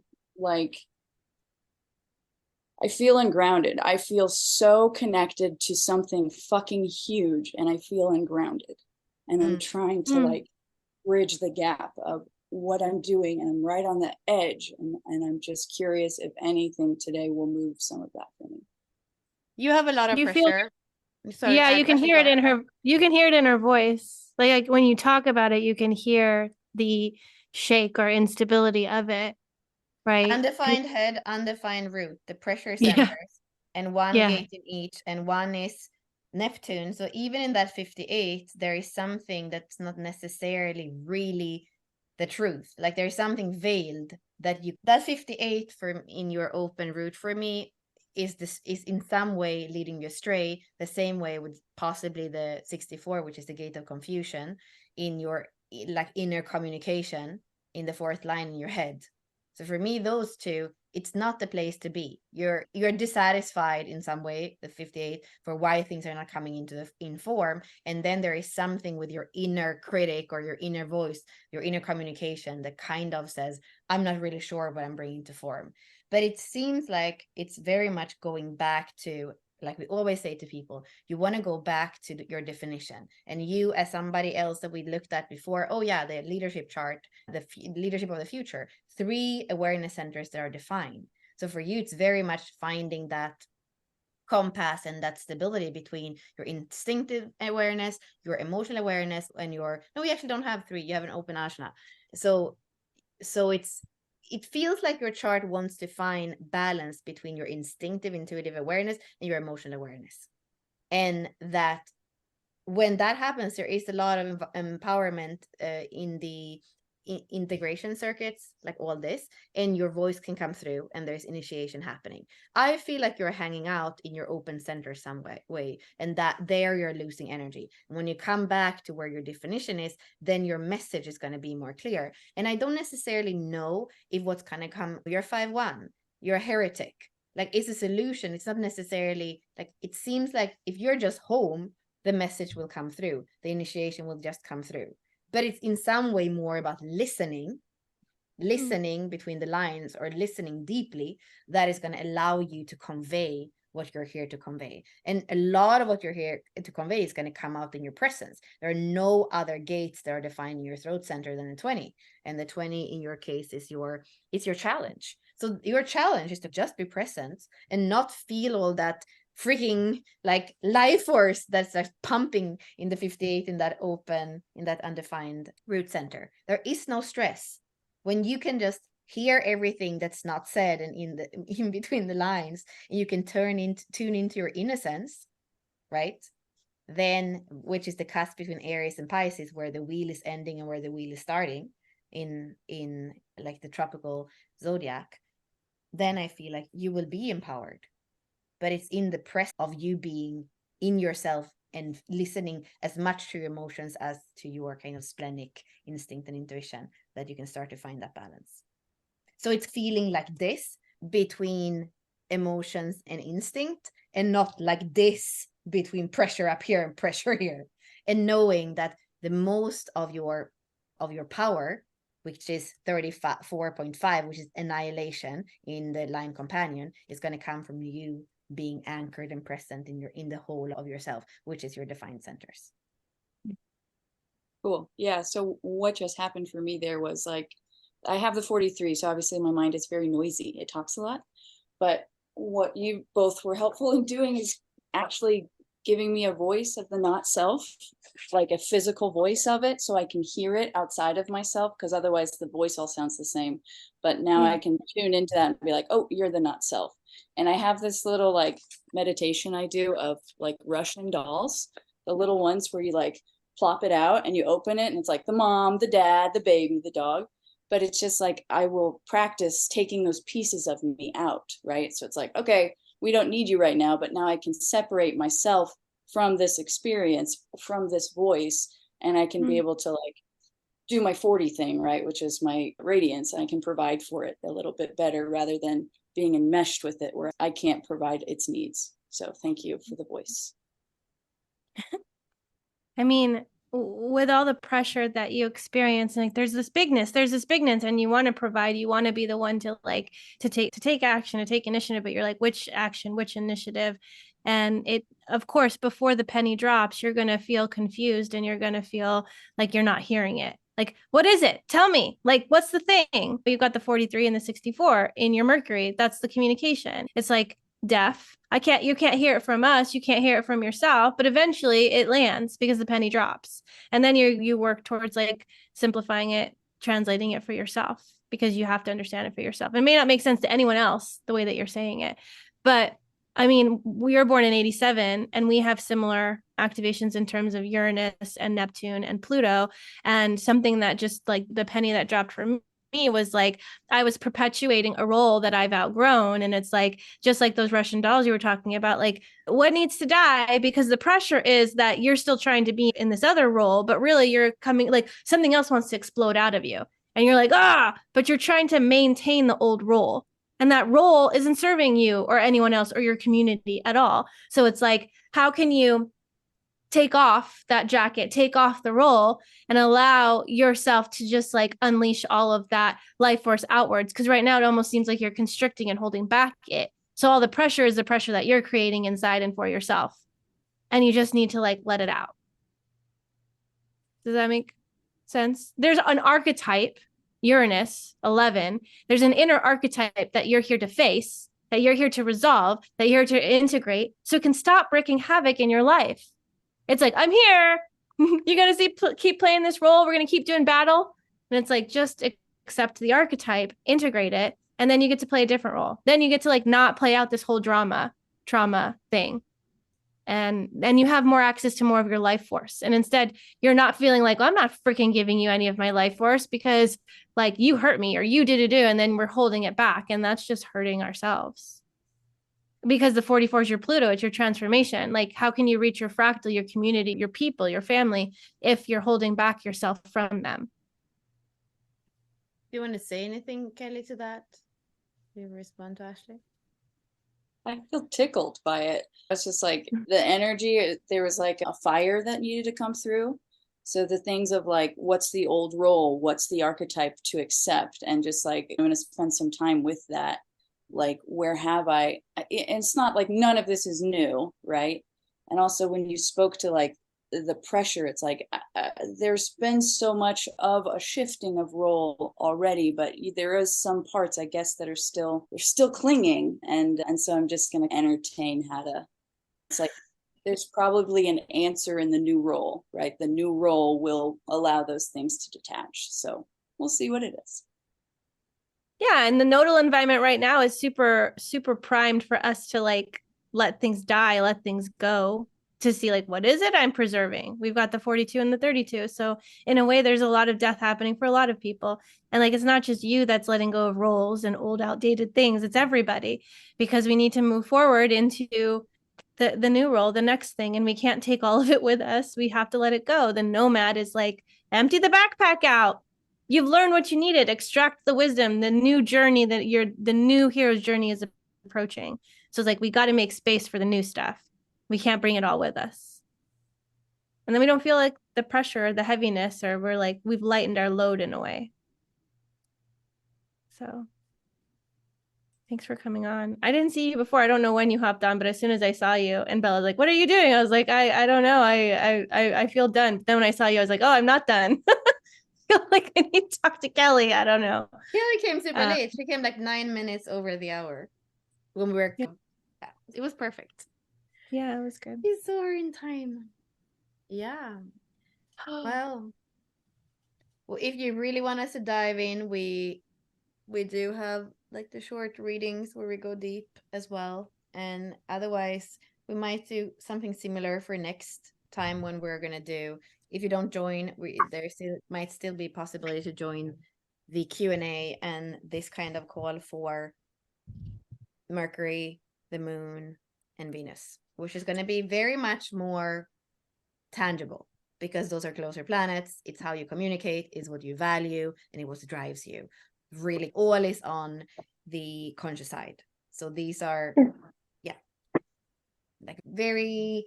I feel ungrounded. I feel so connected to something fucking huge, and I feel ungrounded. And I'm trying to bridge the gap of what I'm doing, and I'm right on the edge. And I'm just curious if anything today will move some of that for me. You have a lot of pressure. Sorry, yeah, you can hear it in her. You can hear it in her voice. Like when you talk about it, you can hear the shake or instability of it. Right. Undefined head, undefined root, the pressure centers. and one Yeah. gate in each, and one is Neptune. So even in that 58, there is something that's not necessarily really the truth. Like there's something veiled that 58 for in your open route for me is in some way leading you astray, the same way with possibly the 64, which is the gate of confusion in your like inner communication in the fourth line in your head. So for me, those two, it's not the place to be. You're dissatisfied in some way, the 58, for why things are not coming in form. And then there is something with your inner critic or your inner voice, your inner communication that kind of says, I'm not really sure what I'm bringing to form. But it seems like it's very much going back to, like we always say to people, you want to go back to your definition. And you, as somebody else that we looked at before, oh yeah, the leadership chart, the leadership of the future, 3 awareness centers that are defined. So for you, it's very much finding that compass and that stability between your instinctive awareness, your emotional awareness, and no, we actually don't have 3. You have an open ajna. So it feels like your chart wants to find balance between your instinctive, intuitive awareness and your emotional awareness. And that when that happens, there is a lot of empowerment in the integration circuits, like all this, and your voice can come through and there's initiation happening. I feel like you're hanging out in your open center some way, and that there you're losing energy. And when you come back to where your definition is, then your message is going to be more clear. And I don't necessarily know if what's going to come, you're 5-1, you're a heretic. Like it's a solution. It's not necessarily like, it seems like if you're just home, the message will come through. The initiation will just come through. But it's in some way more about listening between the lines, or listening deeply, that is going to allow you to convey what you're here to convey. And a lot of what you're here to convey is going to come out in your presence. There are no other gates that are defining your throat center than the 20. And the 20 in your case is it's your challenge. So your challenge is to just be present and not feel all that freaking like life force that's like pumping in the 58, in that open, in that undefined root center. There is no stress when you can just hear everything that's not said and in between the lines, and you can tune into your innocence, right? Then, which is the cusp between Aries and Pisces, where the wheel is ending and where the wheel is starting in like the tropical zodiac, then I feel like you will be empowered. But it's in the press of you being in yourself and listening as much to your emotions as to your kind of splenic instinct and intuition, that you can start to find that balance. So it's feeling like this between emotions and instinct, and not like this between pressure up here and pressure here. And knowing that the most of your power, which is 34.5, which is annihilation in the line companion, is going to come from you being anchored and present in the whole of yourself, which is your defined centers. Cool. Yeah. So what just happened for me there was like, I have the 43, so obviously my mind is very noisy. It talks a lot. But what you both were helpful in doing is actually giving me a voice of the not self, like a physical voice of it, so I can hear it outside of myself, because otherwise the voice all sounds the same. But now I can tune into that and be like, oh, you're the not self. And I have this little like meditation I do of like Russian dolls, the little ones where you like plop it out and you open it and it's like the mom, the dad, the baby, the dog. But it's just like, I will practice taking those pieces of me out, right? So it's like, okay, we don't need you right now, but now I can separate myself from this experience, from this voice, and I can be able to like do my 40 thing, right? Which is my radiance, and I can provide for it a little bit better rather than being enmeshed with it where I can't provide its needs. So thank you for the voice. I mean, with all the pressure that you experience, like there's this bigness, and you want to provide, you want to be the one to like to take action, to take initiative, but you're like, which action, which initiative? And it, of course, before the penny drops, you're going to feel confused and you're going to feel like you're not hearing it. Like, what is it? Tell me, like, what's the thing? You've got the 43 and the 64 in your Mercury. That's the communication. It's like deaf. You can't hear it from us. You can't hear it from yourself, but eventually it lands because the penny drops. And then you work towards like simplifying it, translating it for yourself, because you have to understand it for yourself. It may not make sense to anyone else the way that you're saying it, but I mean, we were born in 87 and we have similar activations in terms of Uranus and Neptune and Pluto. And something that just like the penny that dropped for me was like, I was perpetuating a role that I've outgrown. And it's like, just like those Russian dolls you were talking about, like what needs to die? Because the pressure is that you're still trying to be in this other role, but really you're coming, like something else wants to explode out of you. And you're like, but you're trying to maintain the old role. And that role isn't serving you or anyone else or your community at all. So it's like, how can you take off that jacket, take off the role, and allow yourself to just like unleash all of that life force outwards? Because right now it almost seems like you're constricting and holding back it. So all the pressure is the pressure that you're creating inside and for yourself. And you just need to like let it out. Does that make sense? There's an archetype, Uranus 11. There's an inner archetype that you're here to face, that you're here to resolve, that you're here to integrate, so it can stop wreaking havoc in your life. It's like, I'm here. You're going to keep playing this role. We're going to keep doing battle. And it's like, just accept the archetype, integrate it, and then you get to play a different role. Then you get to like not play out this whole trauma thing. And you have more access to more of your life force. And instead, you're not feeling like, well, I'm not freaking giving you any of my life force because like you hurt me or you did, and then we're holding it back. And that's just hurting ourselves. Because the 44 is your Pluto, it's your transformation. Like, how can you reach your fractal, your community, your people, your family, if you're holding back yourself from them? Do you want to say anything, Kelly, to that? Do you respond to Ashley? I feel tickled by it. It's just like the energy, there was like a fire that needed to come through. So the things of like, what's the old role? What's the archetype to accept? And just like, I'm going to spend some time with that. Like, where have I? It's not like none of this is new, right? And also when you spoke to like the pressure, it's like there's been so much of a shifting of role already, but there is some parts, I guess, that are still clinging, and so I'm just going to entertain how to. It's like there's probably an answer in the new role, right? The new role will allow those things to detach. So we'll see what it is. Yeah, and the nodal environment right now is super, super primed for us to like let things die, let things go, to see like, what is it I'm preserving? We've got the 42 and the 32. So in a way, there's a lot of death happening for a lot of people. And like, it's not just you that's letting go of roles and old outdated things. It's everybody, because we need to move forward into the new role, the next thing. And we can't take all of it with us. We have to let it go. The nomad is like, empty the backpack out. You've learned what you needed. Extract the wisdom, the new journey that the new hero's journey is approaching. So it's like, we got to make space for the new stuff. We can't bring it all with us. And then we don't feel like the pressure, the heaviness, or we're like, we've lightened our load in a way. So thanks for coming on. I didn't see you before. I don't know when you hopped on, but as soon as I saw you, and Bella's like, what are you doing? I was like, I don't know. I feel done. But then when I saw you, I was like, oh, I'm not done. I feel like I need to talk to Kelly. I don't know. Kelly came super late. She came like 9 minutes over the hour when we were. Yeah. It was perfect. Yeah, it was good. You saw her in time. Yeah. Well, if you really want us to dive in, we do have like the short readings where we go deep as well. And otherwise, we might do something similar for next time when we're gonna do. If you don't join, there might still be possibility to join the Q&A and this kind of call for Mercury, the Moon, and Venus, which is going to be very much more tangible because those are closer planets. It's how you communicate, is what you value, and it what drives you. Really, all is on the conscious side. So these are, like very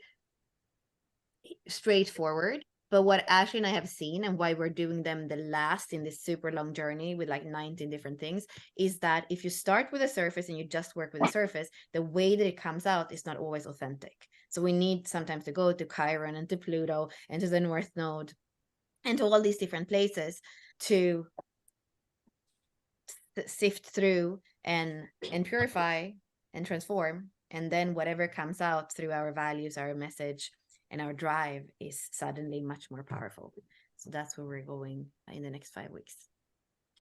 straightforward. But what Ashley and I have seen, and why we're doing them the last in this super long journey with like 19 different things, is that if you start with a surface and you just work with the surface, the way that it comes out is not always authentic. So we need sometimes to go to Chiron and to Pluto and to the North Node and to all these different places to sift through and purify and transform. And then whatever comes out through our values, our message, and our drive is suddenly much more powerful. So that's where we're going in the next 5 weeks.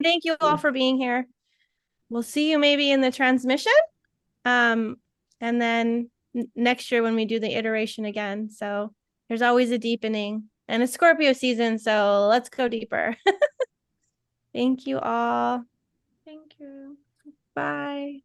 Thank you all for being here. We'll see you maybe in the transmission. and then next year when we do the iteration again. So there's always a deepening, and it's Scorpio season, so let's go deeper. Thank you all. Thank you. Bye.